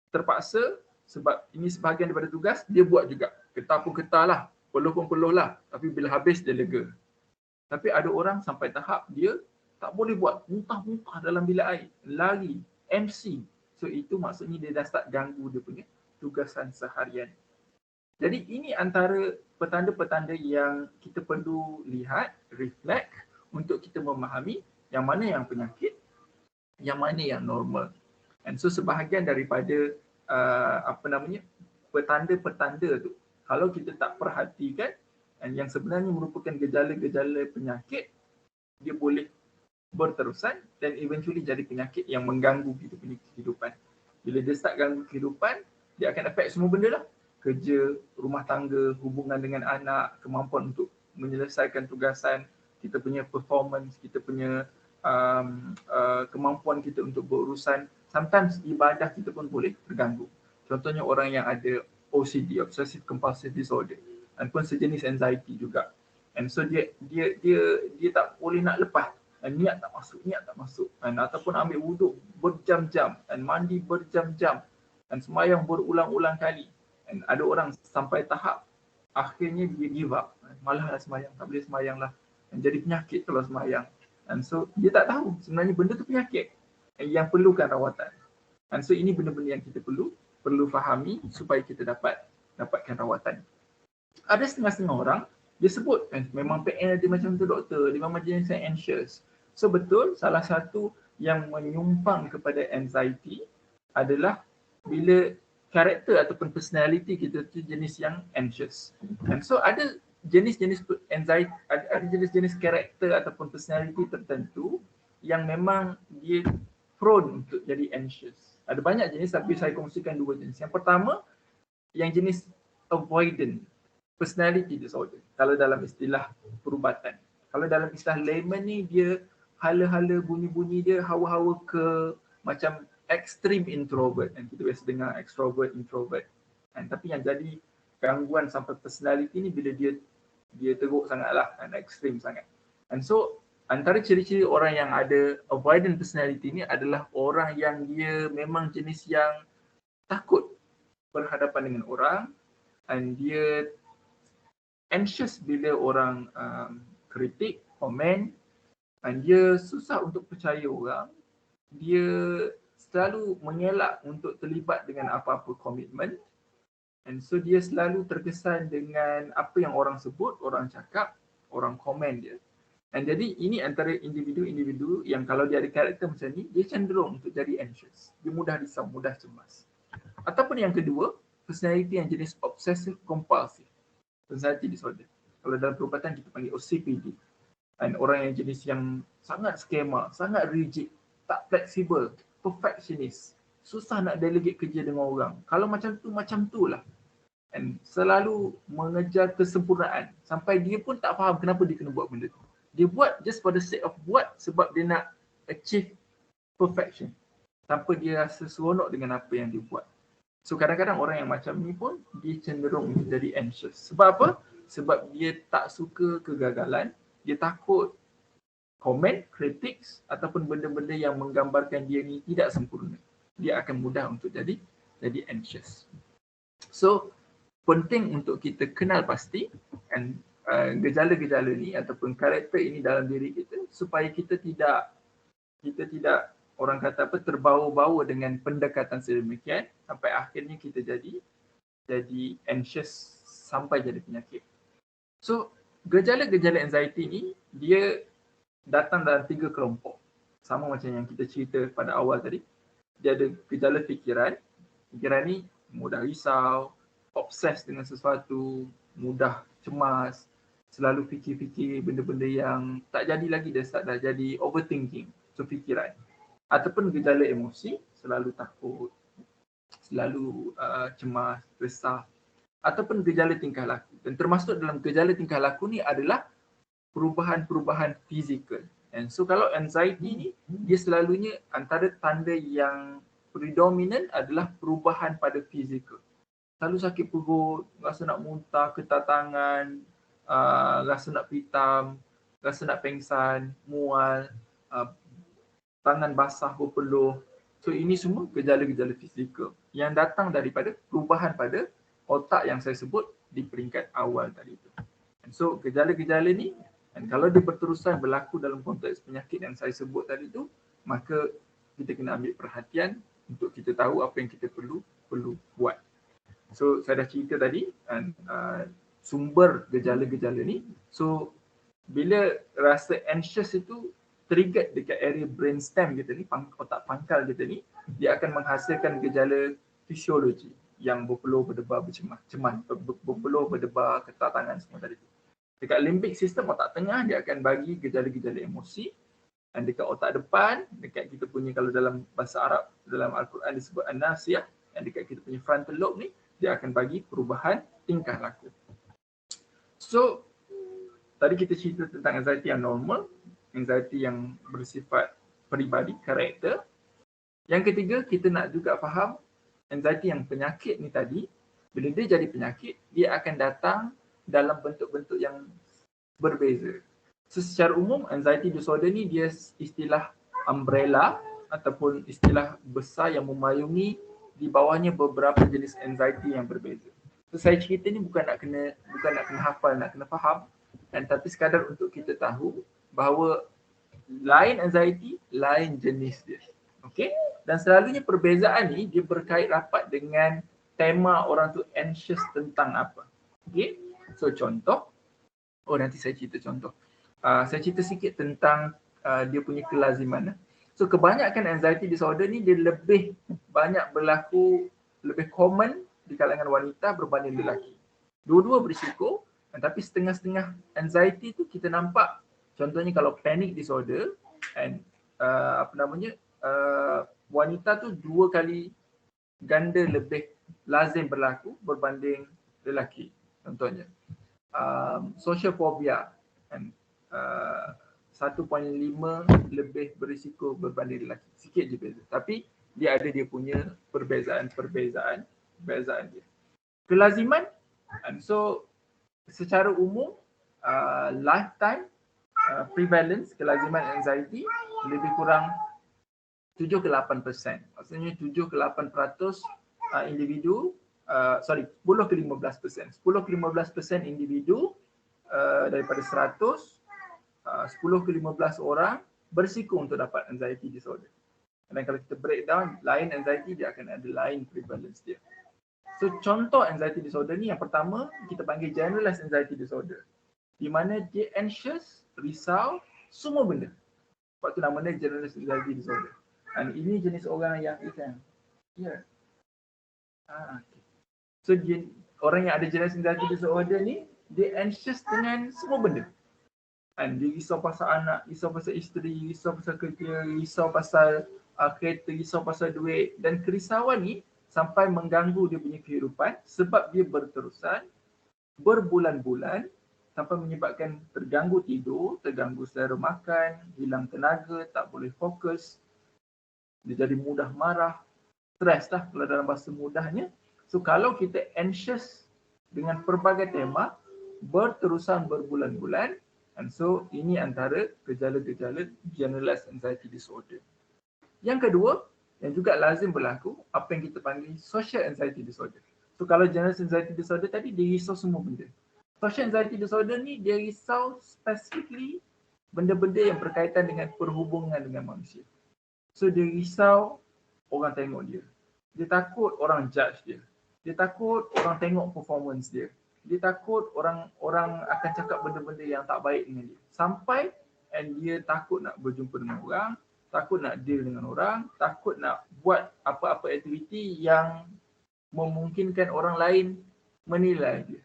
terpaksa, sebab ini sebahagian daripada tugas, dia buat juga. Getah pun getah lah, peluh pun peluh lah. Tapi bila habis dia lega. Tapi ada orang sampai tahap dia tak boleh buat, muntah-muntah dalam bilik air, lari, MC. So itu maksudnya dia dah start ganggu dia punya tugasan seharian. Jadi ini antara petanda-petanda yang kita perlu lihat, reflect untuk kita memahami yang mana yang penyakit, yang mana yang normal. And so sebahagian daripada petanda-petanda tu, kalau kita tak perhatikan, dan yang sebenarnya merupakan gejala-gejala penyakit, dia boleh berterusan dan eventually jadi penyakit yang mengganggu kita punya kehidupan. Bila dia start ganggu kehidupan, dia akan affect semua benda lah. Kerja, rumah tangga, hubungan dengan anak, kemampuan untuk menyelesaikan tugasan, kita punya performance, kita punya kemampuan kita untuk berurusan. Sometimes ibadah kita pun boleh terganggu. Contohnya orang yang ada OCD, Obsessive Compulsive Disorder, dan pun sejenis anxiety juga. And so dia tak boleh nak lepas. And niat tak masuk. And ataupun ambil wuduk berjam-jam, and mandi berjam-jam, dan sembahyang berulang-ulang kali. And ada orang sampai tahap akhirnya dia give up. Malah lah sembahyang, tak boleh sembahyang lah. Dan jadi penyakit kalau sembahyang. And so dia tak tahu sebenarnya benda tu penyakit yang perlukan rawatan. And so ini benda-benda yang kita perlu fahami supaya kita dapatkan rawatan. Ada setengah-setengah orang, dia sebut memang PL dia macam tu doktor, dia memang jenis yang anxious. So betul, salah satu yang menyumbang kepada anxiety adalah bila karakter ataupun personality kita tu jenis yang anxious. And so ada jenis-jenis anxiety, ada jenis-jenis karakter ataupun personality tertentu yang memang dia prone untuk jadi anxious. Ada banyak jenis tapi saya kongsikan dua jenis. Yang pertama, yang jenis avoidant personality disorder. Kalau dalam istilah perubatan. Kalau dalam istilah layman ni dia hala-hala bunyi-bunyi dia hawa-hawa ke macam extreme introvert. Dan kita biasa dengar extrovert, introvert. Dan tapi yang jadi gangguan sampai personality ni bila dia teruk sangatlah dan extreme sangat. And so antara ciri-ciri orang yang ada avoidant personality ni adalah orang yang dia memang jenis yang takut berhadapan dengan orang, and dia anxious bila orang kritik, komen, dan dia susah untuk percaya orang. Dia selalu mengelak untuk terlibat dengan apa-apa komitmen, and so dia selalu terkesan dengan apa yang orang sebut, orang cakap, orang komen dia. Dan jadi ini antara individu-individu yang kalau dia ada karakter macam ni, dia cenderung untuk jadi anxious. Dia mudah risau, mudah cemas. Ataupun yang kedua, personality yang jenis obsessive compulsive personality disorder. Kalau dalam perubatan kita panggil OCPD. Dan orang yang jenis yang sangat skema, sangat rigid, tak fleksibel, perfectionist, susah nak delegate kerja dengan orang. Kalau macam tu lah. Dan selalu mengejar kesempurnaan sampai dia pun tak faham kenapa dia kena buat benda tu. Dia buat just for the sake of buat sebab dia nak achieve perfection tanpa dia rasa seronok dengan apa yang dia buat. So kadang-kadang orang yang macam ni pun dia cenderung jadi anxious. Sebab apa? Sebab dia tak suka kegagalan, dia takut komen, critics ataupun benda-benda yang menggambarkan dia ni tidak sempurna. Dia akan mudah untuk jadi anxious. So penting untuk kita kenal pasti and gejala-gejala ni ataupun karakter ini dalam diri kita supaya kita tidak orang kata apa terbawa-bawa dengan pendekatan sedemikian sampai akhirnya kita jadi anxious sampai jadi penyakit. So gejala-gejala anxiety ni dia datang dalam 3 kelompok. Sama macam yang kita cerita pada awal tadi. Dia ada gejala fikiran. Fikiran ni mudah risau, obses dengan sesuatu, mudah cemas, selalu fikir-fikir benda-benda yang tak jadi lagi dah jadi overthinking. So fikiran. Ataupun gejala emosi, selalu takut, selalu cemas, resah. Ataupun gejala tingkah laku. Dan termasuk dalam gejala tingkah laku ni adalah perubahan-perubahan fizikal. And so kalau anxiety ni, dia selalunya antara tanda yang predominant adalah perubahan pada fizikal. Selalu sakit perut, rasa nak muntah, ketat tangan, rasa nak pitam, rasa nak pengsan, mual, tangan basah berpeluh. So ini semua gejala-gejala fizikal yang datang daripada perubahan pada otak yang saya sebut di peringkat awal tadi itu. And so gejala-gejala ni, dan kalau dia berterusan berlaku dalam konteks penyakit yang saya sebut tadi itu, maka kita kena ambil perhatian untuk kita tahu apa yang kita perlu buat. So saya dah cerita tadi sumber gejala-gejala ni. So bila rasa anxious itu trigger dekat area brainstem kita ni, otak pangkal kita ni, dia akan menghasilkan gejala fisiologi yang berpeluh, berdebar, cemas, berpeluh, berdebar, ketat tangan semua tadi tu. Dekat limbic system otak tengah dia akan bagi gejala-gejala emosi, dan dekat otak depan, dekat kita punya kalau dalam bahasa Arab dalam Al-Quran disebut an-nasiyah, dan dekat kita punya frontal lobe ni dia akan bagi perubahan tingkah laku. So tadi kita cerita tentang anxiety yang normal, anxiety yang bersifat peribadi, karakter. Yang ketiga, kita nak juga faham anxiety yang penyakit ni tadi, bila dia jadi penyakit, dia akan datang dalam bentuk-bentuk yang berbeza. So, secara umum anxiety disorder ni dia istilah umbrella ataupun istilah besar yang memayungi di bawahnya beberapa jenis anxiety yang berbeza. So, saya cerita ni bukan nak kena hafal, nak kena faham, dan tapi sekadar untuk kita tahu bahawa lain anxiety, lain jenis dia. Okey? Dan selalunya perbezaan ni dia berkait rapat dengan tema orang tu anxious tentang apa. Okey? So contoh, nanti saya cerita contoh. Saya cerita sikit tentang dia punya kelaziman. So kebanyakan anxiety disorder ni dia lebih banyak berlaku, lebih common di kalangan wanita berbanding lelaki. Dua-dua berisiko, tapi setengah-setengah anxiety tu kita nampak, contohnya kalau panic disorder and wanita tu 2 kali ganda lebih lazim berlaku berbanding lelaki. Contohnya social phobia and 1.5 lebih berisiko berbanding lelaki. Sikit je beza. Tapi dia ada dia punya perbezaan dia. Kelaziman, and so secara umum lifetime prevalence kelaziman anxiety lebih kurang 7 ke 8%. Maksudnya 7 ke 8% individu, 10 ke 15%. 10 ke 15% individu daripada 100, 10 ke 15 orang berisiko untuk dapat anxiety disorder. Dan kalau kita breakdown, lain anxiety dia akan ada lain prevalence dia. So contoh anxiety disorder ni yang pertama kita panggil generalized anxiety disorder. Di mana dia anxious, risau, semua benda. Sebab tu namanya generalized anxiety disorder. Dan ini jenis orang yang ikan. Ya. Okay. So orang yang ada generalized anxiety disorder ni dia anxious dengan semua benda. Dan dia risau pasal anak, risau pasal isteri, risau pasal kerja, risau pasal kereta, risau pasal duit. Dan kerisauan ni sampai mengganggu dia punya kehidupan sebab dia berterusan berbulan-bulan sampai menyebabkan terganggu tidur, terganggu selera makan, hilang tenaga, tak boleh fokus. Dia jadi mudah marah, stres lah kalau dalam bahasa mudahnya. So kalau kita anxious dengan pelbagai tema berterusan berbulan-bulan, and so ini antara gejala-gejala generalized anxiety disorder. Yang kedua, yang juga lazim berlaku, apa yang kita panggil social anxiety disorder. So kalau generalized anxiety disorder tadi dia risau semua benda. Social anxiety disorder ni dia risau specifically benda-benda yang berkaitan dengan perhubungan dengan manusia. So dia risau orang tengok dia. Dia takut orang judge dia. Dia takut orang tengok performance dia. Dia takut orang akan cakap benda-benda yang tak baik dengan dia. Sampai dia takut nak berjumpa dengan orang, takut nak deal dengan orang, takut nak buat apa-apa aktiviti yang memungkinkan orang lain menilai dia.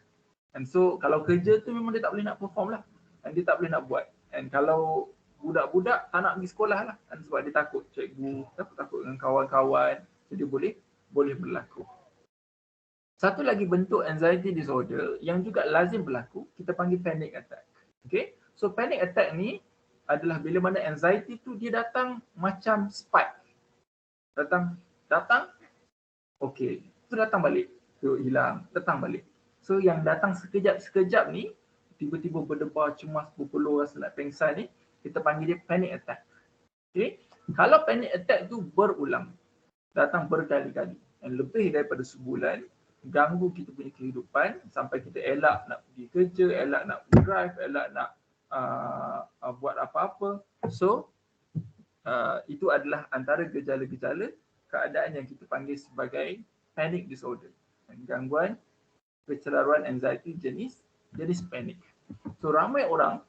And so kalau kerja tu memang dia tak boleh nak perform lah. Dan dia tak boleh nak buat. And kalau budak-budak tak nak pergi sekolah lah. And sebab dia takut cikgu, takut dengan kawan-kawan. Jadi boleh berlaku. Satu lagi bentuk anxiety disorder yang juga lazim berlaku, kita panggil panic attack. Okay? So panic attack ni adalah bila mana anxiety tu dia datang macam spike. Datang, okey. Tu datang balik, tu hilang, datang balik. So yang datang sekejap ni, tiba-tiba berdebar, cemas, berpeluh, rasa nak pengsan ni, kita panggil dia panic attack. Okay? Kalau panic attack tu berulang, datang berkali-kali dan lebih daripada sebulan, ganggu kita punya kehidupan sampai kita elak nak pergi kerja, elak nak drive, elak nak buat apa-apa. So itu adalah antara gejala-gejala keadaan yang kita panggil sebagai panic disorder. Gangguan kecelaruan anxiety jenis panic. So ramai orang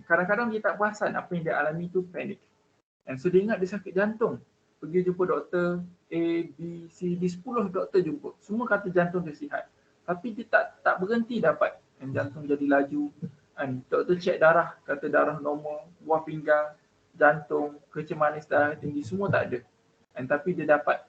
kadang-kadang dia tak perasan apa yang dia alami tu panic. And so dia ingat dia sakit jantung. Pergi jumpa doktor A, B, C, D, 10 doktor jumpa. Semua kata jantung dia sihat. Tapi dia tak berhenti dapat. And jantung jadi laju. And doktor cek darah, kata darah normal, buah pinggang, jantung, kecil manis, darah tinggi, semua tak ada. And tapi dia dapat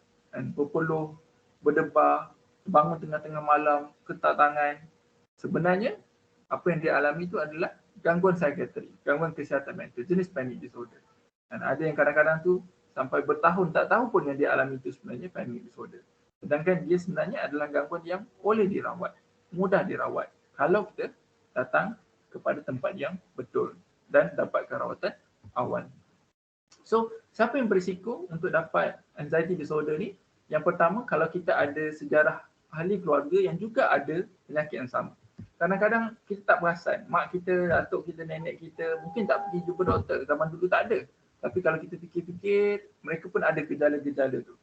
berpeluh, berdebar, bangun tengah-tengah malam, ketak tangan. Sebenarnya apa yang dia alami itu adalah gangguan psikiatri, gangguan kesihatan mental, jenis panic disorder. Dan ada yang kadang-kadang tu sampai bertahun tak tahu pun yang dia alami itu sebenarnya panic disorder. Sedangkan dia sebenarnya adalah gangguan yang boleh dirawat, mudah dirawat kalau kita datang kepada tempat yang betul dan dapatkan rawatan awal. So, siapa yang berisiko untuk dapat anxiety disorder ni? Yang pertama, kalau kita ada sejarah ahli keluarga yang juga ada penyakit yang sama. Kadang-kadang kita tak perasan, mak kita, datuk kita, nenek kita mungkin tak pergi jumpa doktor, zaman dulu tak ada. Tapi kalau kita fikir-fikir, mereka pun ada gejala-gejala tu.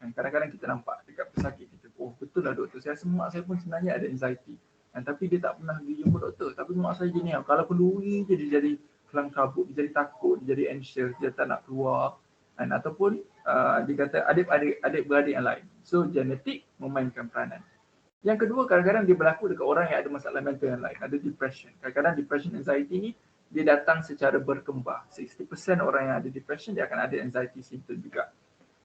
Kadang-kadang kita nampak dekat pesakit kita, oh betul lah doktor, saya rasa mak saya pun sebenarnya ada anxiety. Tapi dia tak pernah pergi jumpa doktor. Tapi mak saya jenis, kalau kenduri je dia jadi kelang kabut, dia jadi takut, dia jadi anxious, dia tak nak keluar. Ataupun dia kata adik-beradik yang lain. So genetik memainkan peranan. Yang kedua, kadang-kadang dia berlaku dekat orang yang ada masalah mental yang lain, ada depression. Kadang-kadang depression anxiety ni dia datang secara berkembar. 60% orang yang ada depression dia akan ada anxiety symptom juga.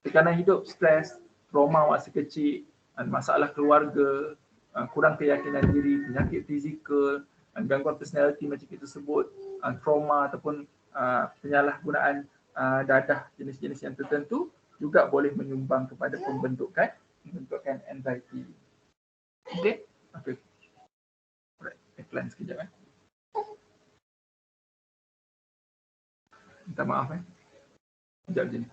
Tekanan hidup, stres, trauma masa kecil, masalah keluarga, kurang keyakinan diri, penyakit fizikal, gangguan personality macam kita sebut, trauma ataupun penyalahgunaan dadah jenis-jenis yang tertentu juga boleh menyumbang kepada pembentukan anxiety. Okay. Alright, iklan sekejap minta maaf sekejap je ni.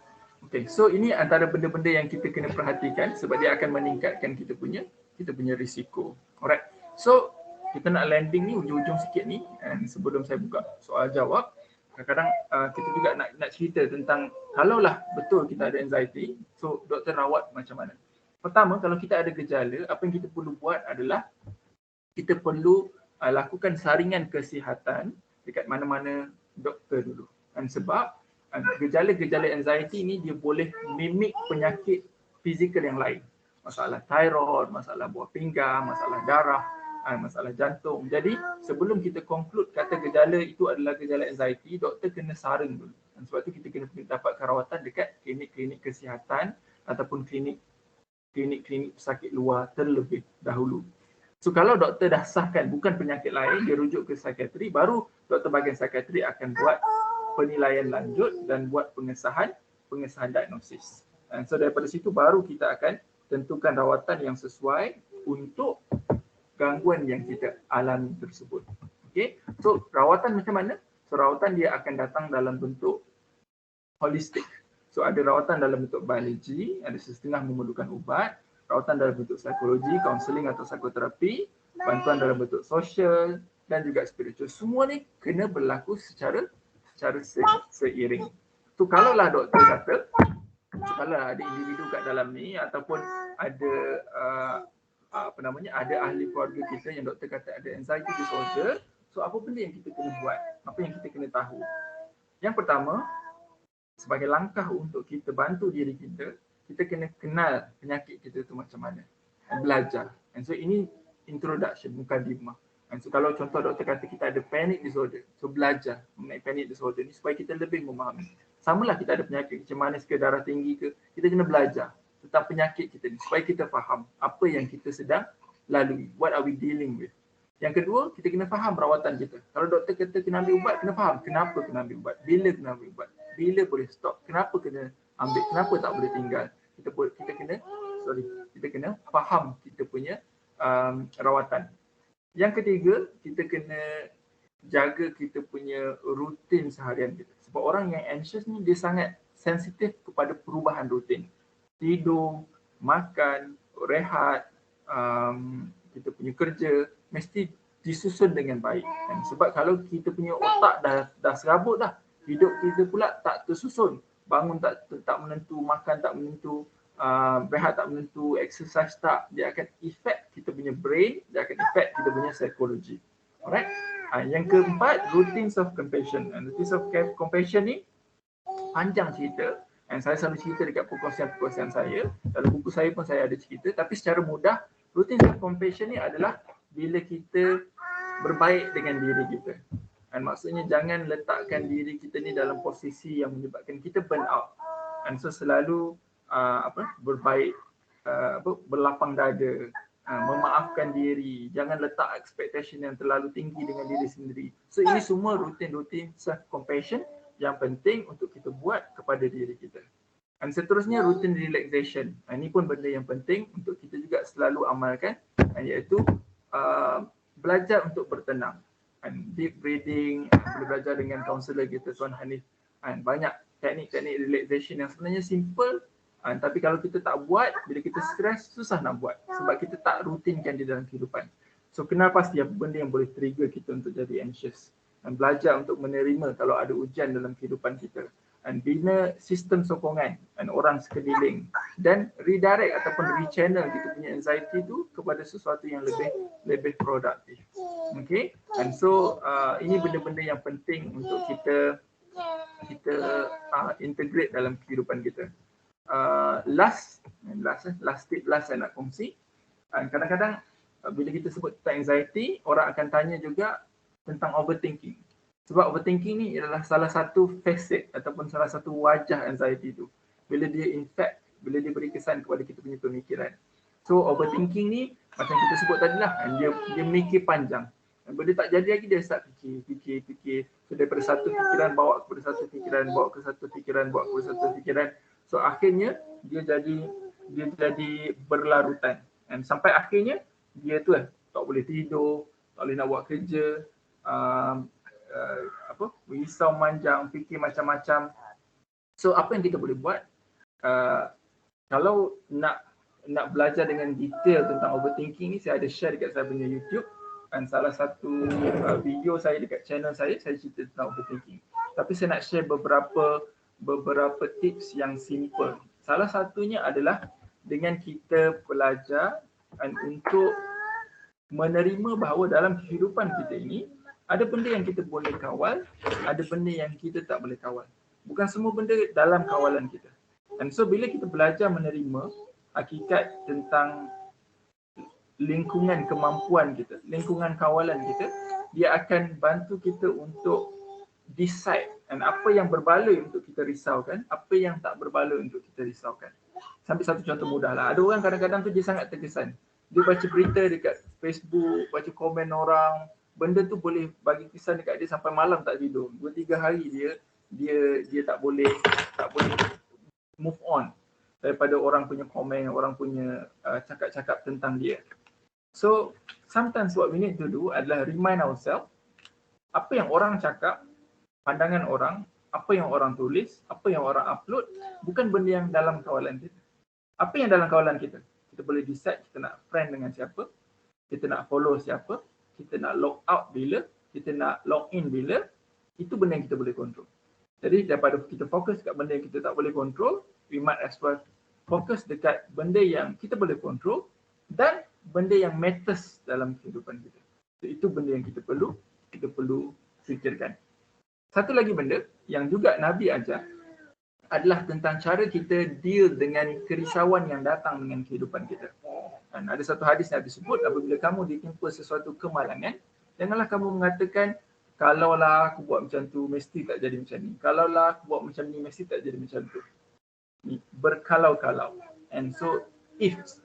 Okay, so ini antara benda-benda yang kita kena perhatikan sebab dia akan meningkatkan kita punya risiko. Alright, so kita nak landing ni ujung-ujung sikit ni, and sebelum saya buka soal jawab, kadang-kadang kita juga nak cerita tentang kalaulah betul kita ada anxiety, so doktor rawat macam mana. Pertama, kalau kita ada gejala, apa yang kita perlu buat adalah kita perlu lakukan saringan kesihatan dekat mana-mana doktor dulu. Dan sebab gejala-gejala anxiety ni dia boleh mimik penyakit fizikal yang lain. Masalah thyroid, masalah buah pinggang, masalah darah, masalah jantung. Jadi sebelum kita conclude kata gejala itu adalah gejala anxiety, doktor kena saring dulu. Dan sebab tu kita kena dapatkan rawatan dekat klinik-klinik kesihatan ataupun klinik pesakit luar terlebih dahulu. So kalau doktor dah sahkan bukan penyakit lain, dia rujuk ke psikiatri, baru doktor bahagian psikiatri akan buat penilaian lanjut dan buat pengesahan diagnosis. And so daripada situ baru kita akan tentukan rawatan yang sesuai untuk gangguan yang kita alami tersebut. Okay, so rawatan macam mana? So rawatan dia akan datang dalam bentuk holistik. So ada rawatan dalam bentuk biologi, ada setengah memerlukan ubat, rawatan dalam bentuk psikologi, kaunseling atau psikoterapi, bantuan dalam bentuk sosial dan juga spiritual. Semua ni kena berlaku secara seiring. So kalaulah doktor kata, kalau ada individu kat dalam ni ataupun ada ada ahli keluarga kita yang doktor kata ada anxiety disorder, so apa benda yang kita kena buat? Apa yang kita kena tahu? Yang pertama, sebagai langkah untuk kita bantu diri kita, kita kena kenal penyakit kita tu macam mana. Belajar. And so ini introduction, mukadimah. And so kalau contoh doktor kata kita ada panic disorder, so belajar mengenai panic disorder ni supaya kita lebih memahami. Samalah kita ada penyakit macam manis ke, darah tinggi ke, kita kena belajar tentang penyakit kita ni supaya kita faham apa yang kita sedang lalui, what are we dealing with. Yang kedua, kita kena faham rawatan kita. Kalau doktor kata kena ambil ubat, kena faham kenapa kena ambil ubat, bila kena ambil ubat, bila boleh stop, kenapa kena ambil, kenapa tak boleh tinggal. Kita kena faham kita punya rawatan. Yang ketiga, kita kena jaga kita punya rutin seharian kita. Sebab orang yang anxious ni dia sangat sensitif kepada perubahan rutin. Tidur, makan, rehat, kita punya kerja mesti disusun dengan baik. Dan sebab kalau kita punya otak dah serabut dah, hidup kita pula tak tersusun. Bangun tak menentu, makan tak menentu, rehat tak menentu, exercise tak, dia akan affect kita punya brain, dia akan affect kita punya psikologi. Alright. Yang keempat, routines of compassion. Routines of compassion ni panjang cerita, dan saya selalu cerita dekat perkongsian saya. Dalam buku saya pun saya ada cerita, tapi secara mudah, routines of compassion ni adalah bila kita berbaik dengan diri kita. Dan maksudnya jangan letakkan diri kita ni dalam posisi yang menyebabkan kita burn out. Dan so selalu berbaik, berlapang dada, memaafkan diri, jangan letak expectation yang terlalu tinggi dengan diri sendiri. So ini semua rutin-rutin self compassion yang penting untuk kita buat kepada diri kita. Dan seterusnya rutin relaxation. Ini pun benda yang penting untuk kita juga selalu amalkan, iaitu belajar untuk bertenang. deep breathing, boleh belajar dengan kaunselor kita Tuan Hanif. Banyak teknik-teknik relaxation yang sebenarnya simple, tapi kalau kita tak buat, bila kita stres, susah nak buat sebab kita tak rutinkan di dalam kehidupan. So kenal pasti apa benda yang boleh trigger kita untuk jadi anxious, dan belajar untuk menerima kalau ada ujian dalam kehidupan kita, dan bina sistem sokongan dan orang sekeliling, dan redirect ataupun rechannel kita punya anxiety tu kepada sesuatu yang lebih produktif. Okay, and so ini benda-benda yang penting untuk kita integrate dalam kehidupan kita. Last saya nak kongsi. Kadang-kadang bila kita sebut tentang anxiety, orang akan tanya juga tentang overthinking. Sebab overthinking ni adalah salah satu facet ataupun salah satu wajah anxiety tu. Bila dia beri kesan kepada kita punya pemikiran. So overthinking ni macam kita sebut tadi lah, dia mikir panjang. Bila tak jadi lagi dia start fikir. So daripada satu fikiran bawa kepada satu fikiran, bawa ke satu fikiran, bawa kepada satu fikiran. So akhirnya dia jadi berlarutan. Dan sampai akhirnya dia tu tak boleh tidur, tak boleh nak buat kerja, risau manjang, fikir macam-macam. So apa yang kita boleh buat? Kalau nak belajar dengan detail tentang overthinking ni, saya ada share dekat saya punya YouTube, dan salah satu video saya dekat channel saya cerita tentang overthinking. Tapi saya nak share beberapa tips yang simple. Salah satunya adalah dengan kita belajar untuk menerima bahawa dalam kehidupan kita ini ada benda yang kita boleh kawal, ada benda yang kita tak boleh kawal. Bukan semua benda dalam kawalan kita. And so bila kita belajar menerima hakikat tentang lingkungan kemampuan kita, lingkungan kawalan kita, dia akan bantu kita untuk decide apa yang berbaloi untuk kita risaukan, apa yang tak berbaloi untuk kita risaukan. Sambil satu contoh mudah lah. Ada orang kadang-kadang tu dia sangat terkesan. Dia baca berita dekat Facebook, baca komen orang, benda tu boleh bagi kesan dekat dia sampai malam tak tidur. 2-3 hari dia tak boleh move on daripada orang punya komen, orang punya cakap-cakap tentang dia. So sometimes what we need to do adalah remind ourselves apa yang orang cakap, pandangan orang, apa yang orang tulis, apa yang orang upload, bukan benda yang dalam kawalan kita. Apa yang dalam kawalan kita? Kita boleh decide kita nak friend dengan siapa, kita nak follow siapa, kita nak log out bila, kita nak log in bila, itu benda yang kita boleh kontrol. Jadi daripada kita fokus kat benda yang kita tak boleh kontrol, we might as well fokus dekat benda yang kita boleh kontrol dan benda yang matters dalam kehidupan kita. So, itu benda yang kita perlu fikirkan. Satu lagi benda yang juga Nabi ajar adalah tentang cara kita deal dengan kerisauan yang datang dengan kehidupan kita. Dan ada satu hadis yang disebut, apabila kamu ditimpa sesuatu kemalangan, janganlah kamu mengatakan, kalaulah aku buat macam tu, mesti tak jadi macam ni. Kalaulah aku buat macam ni, mesti tak jadi macam tu. Berkalau-kalau. And so, ifs.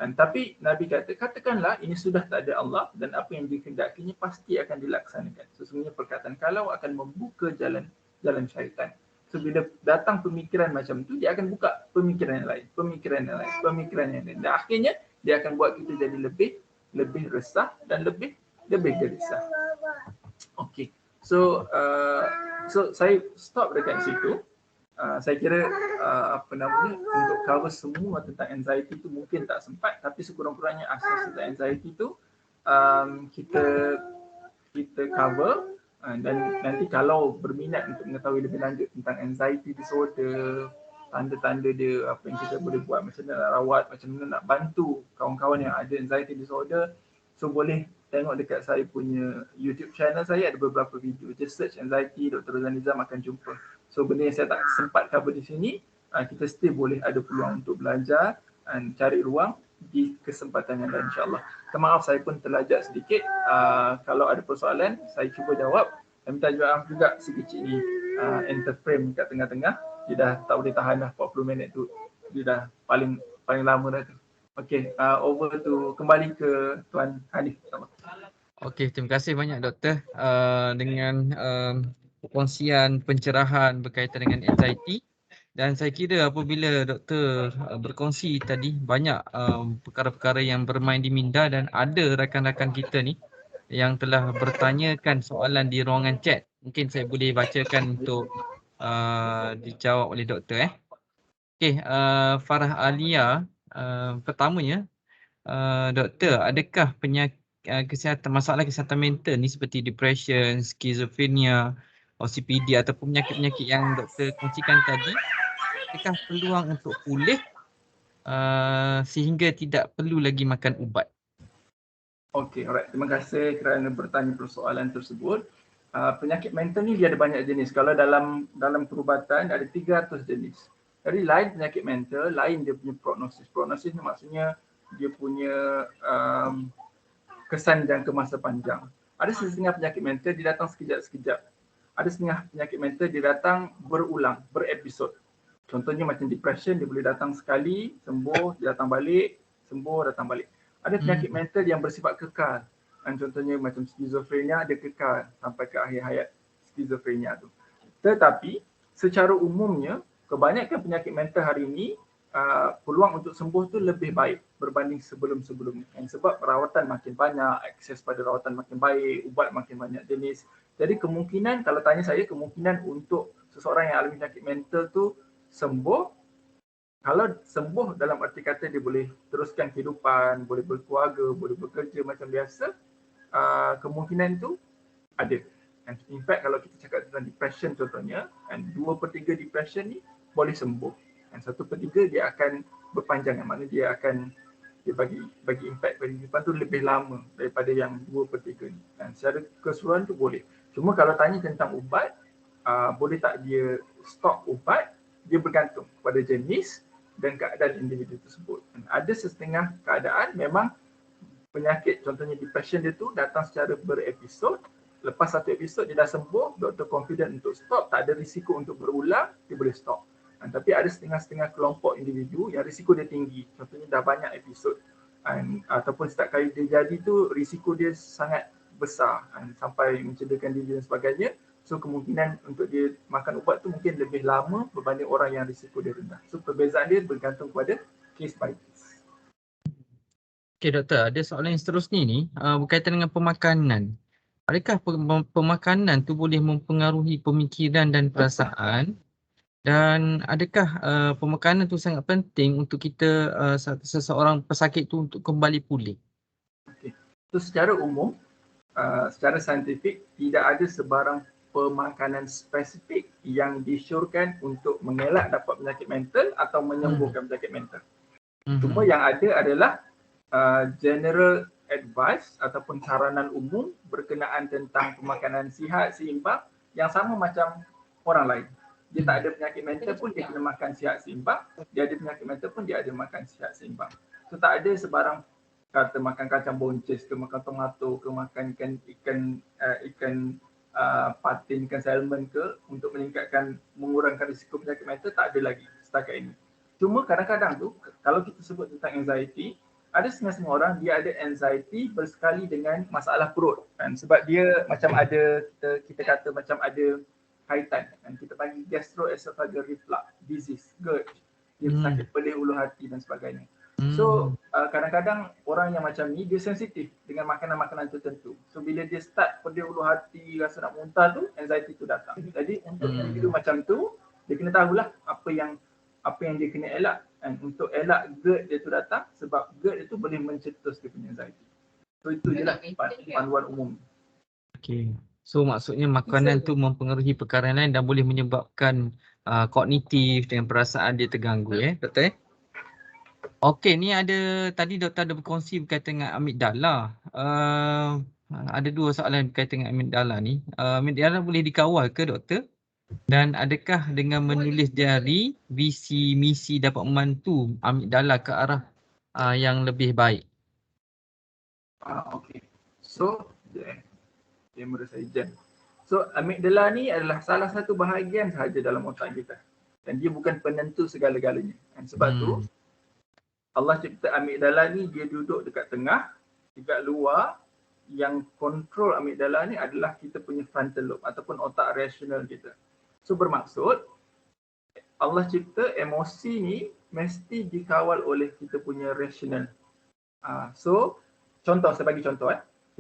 Tapi Nabi katakanlah ini sudah tak ada Allah dan apa yang dikehendakinya pasti akan dilaksanakan. Sesungguhnya perkataan kalau akan membuka jalan syaitan. So bila datang pemikiran macam tu, dia akan buka pemikiran yang lain. Dan akhirnya dia akan buat kita jadi lebih resah dan lebih gelisah. Okay. So saya stop dekat situ. Saya kira untuk cover semua tentang anxiety tu mungkin tak sempat, tapi sekurang-kurangnya asas tentang anxiety tu kita cover. Dan nanti kalau berminat untuk mengetahui lebih lanjut tentang anxiety disorder, tanda-tanda dia, apa yang kita boleh buat, macam mana nak rawat, macam mana nak bantu kawan-kawan yang ada anxiety disorder, so boleh tengok dekat saya punya YouTube channel saya, ada beberapa video. Just search anxiety Dr. Rozan Nizam akan jumpa. So benda yang saya tak sempat cover di sini, kita still boleh ada peluang untuk belajar dan cari ruang di kesempatan yang lain, insyaAllah. Maaf saya pun terlajak sedikit. Kalau ada persoalan saya cuba jawab. Dan minta maaf juga si kecil ni enter frame kat tengah-tengah. Dia dah tak boleh tahan dah 40 minit tu. Dia dah paling lama dah tu. Okay, over to kembali ke Tuan Hanif. Okey, terima kasih banyak doktor dengan perkongsian pencerahan berkaitan dengan anxiety. Dan saya kira apabila doktor berkongsi tadi banyak perkara-perkara yang bermain di minda dan ada rakan-rakan kita ni yang telah bertanyakan soalan di ruangan chat. Mungkin saya boleh bacakan untuk dijawab oleh doktor. Okey, Farah Alia, pertamanya, doktor, adakah masalah kesihatan mental ni seperti depression, skizofrenia, OCPD ataupun penyakit-penyakit yang doktor kongsikan tadi, adakah peluang untuk pulih sehingga tidak perlu lagi makan ubat? Okey, alright. Terima kasih kerana bertanya persoalan tersebut. Penyakit mental ni dia ada banyak jenis. Kalau dalam perubatan ada 300 jenis. Jadi lain penyakit mental, lain dia punya prognosis. Prognosis ni maksudnya dia punya kesan jangka masa panjang. Ada setengah penyakit mental dia datang sekejap-sekejap. Ada setengah penyakit mental dia datang berulang, berepisod. Contohnya macam depression, dia boleh datang sekali, sembuh, dia datang balik, sembuh, datang balik. Ada penyakit mental yang bersifat kekal. Contohnya macam skizofrenia, dia kekal sampai ke akhir hayat skizofrenia tu. Tetapi secara umumnya, kebanyakan penyakit mental hari ini, peluang untuk sembuh tu lebih baik berbanding sebelum-sebelumnya. Sebab perawatan makin banyak, akses pada rawatan makin baik, ubat makin banyak jenis. Jadi kemungkinan, kalau tanya saya, kemungkinan untuk seseorang yang alami penyakit mental tu sembuh, kalau sembuh dalam arti kata dia boleh teruskan kehidupan, boleh berkeluarga, boleh bekerja macam biasa, kemungkinan itu ada. In fact, kalau kita cakap tentang depression contohnya, 2/3 depression ni boleh sembuh. 1/3 dia akan berpanjangan, maknanya dia akan bagi impact pada kehidupan tu lebih lama daripada yang 2/3 ni. Dan secara keseluruhan tu boleh. Cuma kalau tanya tentang ubat, boleh tak dia stop ubat, dia bergantung pada jenis dan keadaan individu tersebut. Dan ada setengah keadaan memang penyakit contohnya depression dia tu datang secara berepisod. Lepas satu episod dia dah sembuh, doktor confident untuk stop, tak ada risiko untuk berulang, dia boleh stop. Tapi ada setengah-setengah kelompok individu yang risiko dia tinggi. Contohnya dah banyak episod ataupun setiap kali dia jadi tu risiko dia sangat besar sampai mencederakan diri dan sebagainya. So kemungkinan untuk dia makan ubat tu mungkin lebih lama berbanding orang yang risiko dia rendah. So perbezaan dia bergantung kepada case by case. Okey doktor, ada soalan yang seterusnya ni berkaitan dengan pemakanan. Adakah pemakanan tu boleh mempengaruhi pemikiran dan perasaan? Dan adakah pemakanan tu sangat penting untuk kita seseorang pesakit tu untuk kembali pulih? Okay. So secara umum, secara saintifik tidak ada sebarang pemakanan spesifik yang disyorkan untuk mengelak dapat penyakit mental atau menyembuhkan penyakit mental. Cuma yang ada adalah general advice ataupun saranan umum berkenaan tentang pemakanan sihat, seimbang yang sama macam orang lain. Dia tak ada penyakit mental pun dia kena makan sihat seimbang, dia ada penyakit mental pun dia ada makan sihat seimbang. So tak ada sebarang kata makan kacang boncis ke makan tomato ke makan ikan patin, ikan salmon ke untuk mengurangkan risiko penyakit mental, tak ada lagi setakat ini. Cuma kadang-kadang tu kalau kita sebut tentang anxiety, ada setengah orang dia ada anxiety bersekali dengan masalah perut sebab dia macam ada kita kata macam ada kaitan kita panggil gastroesophageal reflux disease, GERD, dia sakit pedih ulu hati dan sebagainya. So kadang-kadang orang yang macam ni dia sensitif dengan makanan-makanan tertentu. So bila dia start pedih ulu hati, rasa nak muntah tu, anxiety tu datang. Jadi untuk individu macam tu, dia kena tahulah apa yang dia kena elak. Untuk elak GERD dia tu datang sebab GERD itu boleh mencetus dia punya anxiety. So itu je lah panduan umum. Okay. So maksudnya makanan tu mempengaruhi perkara lain dan boleh menyebabkan kognitif dengan perasaan dia terganggu doktor Okey, ni tadi doktor ada berkongsi berkaitan dengan amigdala. Ada dua soalan berkaitan dengan amigdala ni. Amigdala boleh dikawal ke doktor? Dan adakah dengan menulis diari, visi misi dapat membantu amigdala ke arah yang lebih baik? Okey. So, kamera saya jam. So, amigdala ni adalah salah satu bahagian sahaja dalam otak kita. Dan dia bukan penentu segala-galanya. Sebab tu, Allah cipta amigdala ni dia duduk dekat tengah, dekat luar. Yang kontrol amigdala ni adalah kita punya frontal lobe ataupun otak rasional kita. So bermaksud, Allah cipta emosi ni mesti dikawal oleh kita punya rasional. So, saya bagi contoh.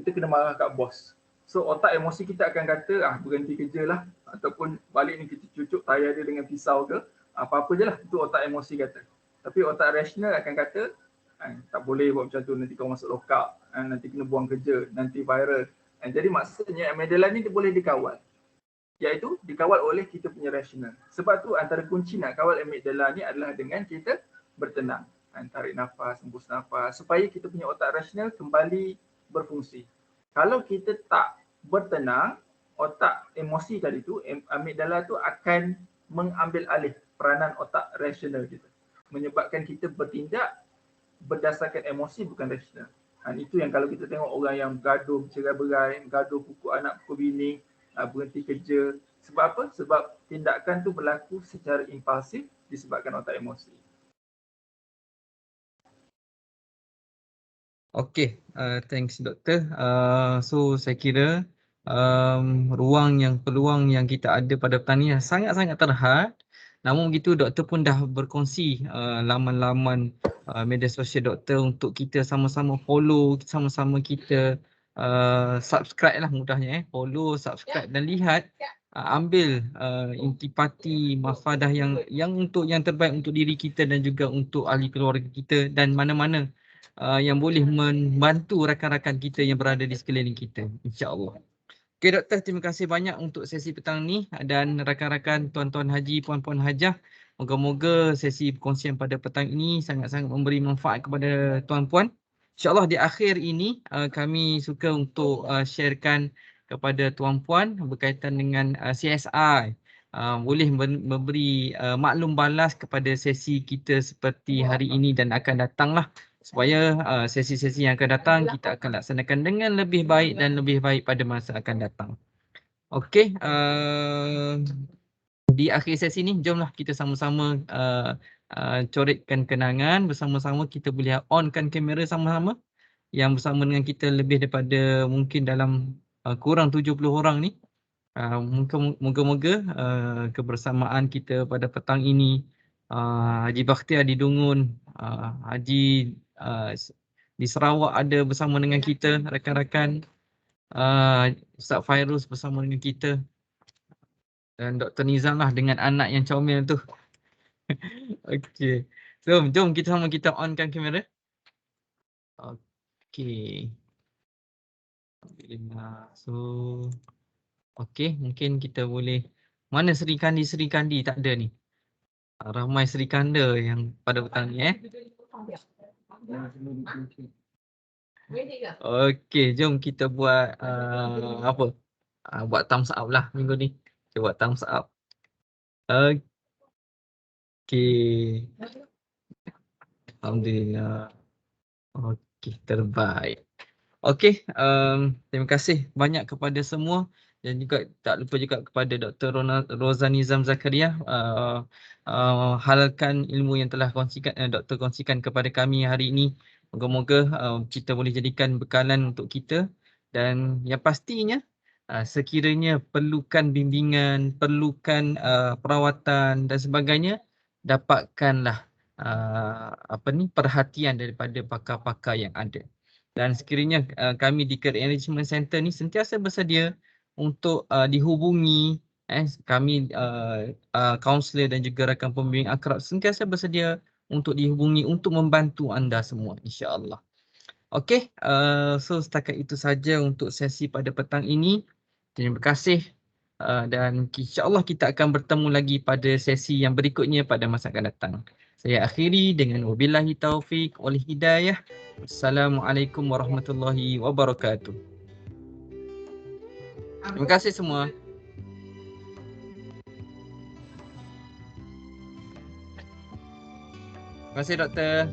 kita kena marah kat bos. So otak emosi kita akan kata berhenti kerja lah, ataupun balik ni kita cucuk tayar dia dengan pisau ke, apa-apa je lah, itu otak emosi kata. Tapi otak rasional akan kata tak boleh buat macam tu, nanti kau masuk lockup, nanti kena buang kerja, nanti viral. Jadi maksudnya amygdala ni dia boleh dikawal, iaitu dikawal oleh kita punya rasional. Sebab tu antara kunci nak kawal amygdala ni adalah dengan kita bertenang, tarik nafas, hembus nafas, supaya kita punya otak rasional kembali berfungsi. Kalau kita tak bertenang, otak emosi tadi tu, amygdala tu akan mengambil alih peranan otak rasional kita, menyebabkan kita bertindak berdasarkan emosi bukan rasional. Itu yang kalau kita tengok orang yang gaduh cerai-berai, gaduh pukul anak, pukul bini, berhenti kerja. Sebab apa? Sebab tindakan tu berlaku secara impulsif disebabkan otak emosi. Okay, thanks doktor. So saya kira peluang yang kita ada pada petang ni sangat-sangat terhad. Namun begitu doktor pun dah berkongsi laman-laman media sosial doktor untuk kita sama-sama follow, sama-sama kita subscribe lah mudahnya, follow, subscribe dan lihat, ambil intipati mafadah yang untuk yang terbaik untuk diri kita dan juga untuk ahli keluarga kita dan mana-mana yang boleh membantu rakan-rakan kita yang berada di sekeliling kita, insya-Allah. Okey doktor, terima kasih banyak untuk sesi petang ni dan rakan-rakan tuan-tuan haji, puan-puan hajah. Moga-moga sesi perkongsian pada petang ini sangat-sangat memberi manfaat kepada tuan-puan. InsyaAllah di akhir ini kami suka untuk sharekan kepada tuan-puan berkaitan dengan CSI. Boleh memberi maklum balas kepada sesi kita seperti hari ini dan akan datanglah, supaya sesi-sesi yang akan datang kita akan laksanakan dengan lebih baik dan lebih baik pada masa akan datang. Okey, di akhir sesi ni jomlah kita sama-sama coretkan kenangan bersama-sama. Kita boleh onkan kamera sama-sama yang bersama dengan kita lebih daripada mungkin dalam kurang 70 orang ni. Moga-moga kebersamaan kita pada petang ini, Haji Bakhtiar di Dungun, Haji di Sarawak ada bersama dengan kita, rakan-rakan, Ustaz Fairuz bersama dengan kita dan Dr. Nizam lah dengan anak yang comel tu. Okey. So, jom kita sama kita onkan kamera. Okey. Alhamdulillah. So, okey, mungkin kita boleh, mana Sri Kandi tak ada ni. Ramai Sri Kanda yang pada petang ni Okey, jom kita buat apa? Buat thumbs up lah minggu ni. Kita buat thumbs up. Okey. Alhamdulillah. Okey, terbaik. Okey, terima kasih banyak kepada semua dan juga tak lupa juga kepada Dr. Rozan Nizam Zakaria, halalkan ilmu yang telah doktor kongsikan kepada kami hari ini. Moga-moga kita boleh jadikan bekalan untuk kita dan yang pastinya sekiranya perlukan bimbingan, perlukan perawatan dan sebagainya, dapatkanlah perhatian daripada pakar-pakar yang ada. Dan sekiranya kami di Career Enrichment Center ni sentiasa bersedia untuk dihubungi, kami kaunselor dan juga rakan pembimbing akrab sentiasa bersedia untuk dihubungi untuk membantu anda semua, insya-Allah. Okey, so setakat itu saja untuk sesi pada petang ini. Terima kasih dan insya-Allah kita akan bertemu lagi pada sesi yang berikutnya pada masa akan datang. Saya akhiri dengan wabillahi taufik wal hidayah. Assalamualaikum warahmatullahi wabarakatuh. Terima kasih semua. Terima kasih doktor.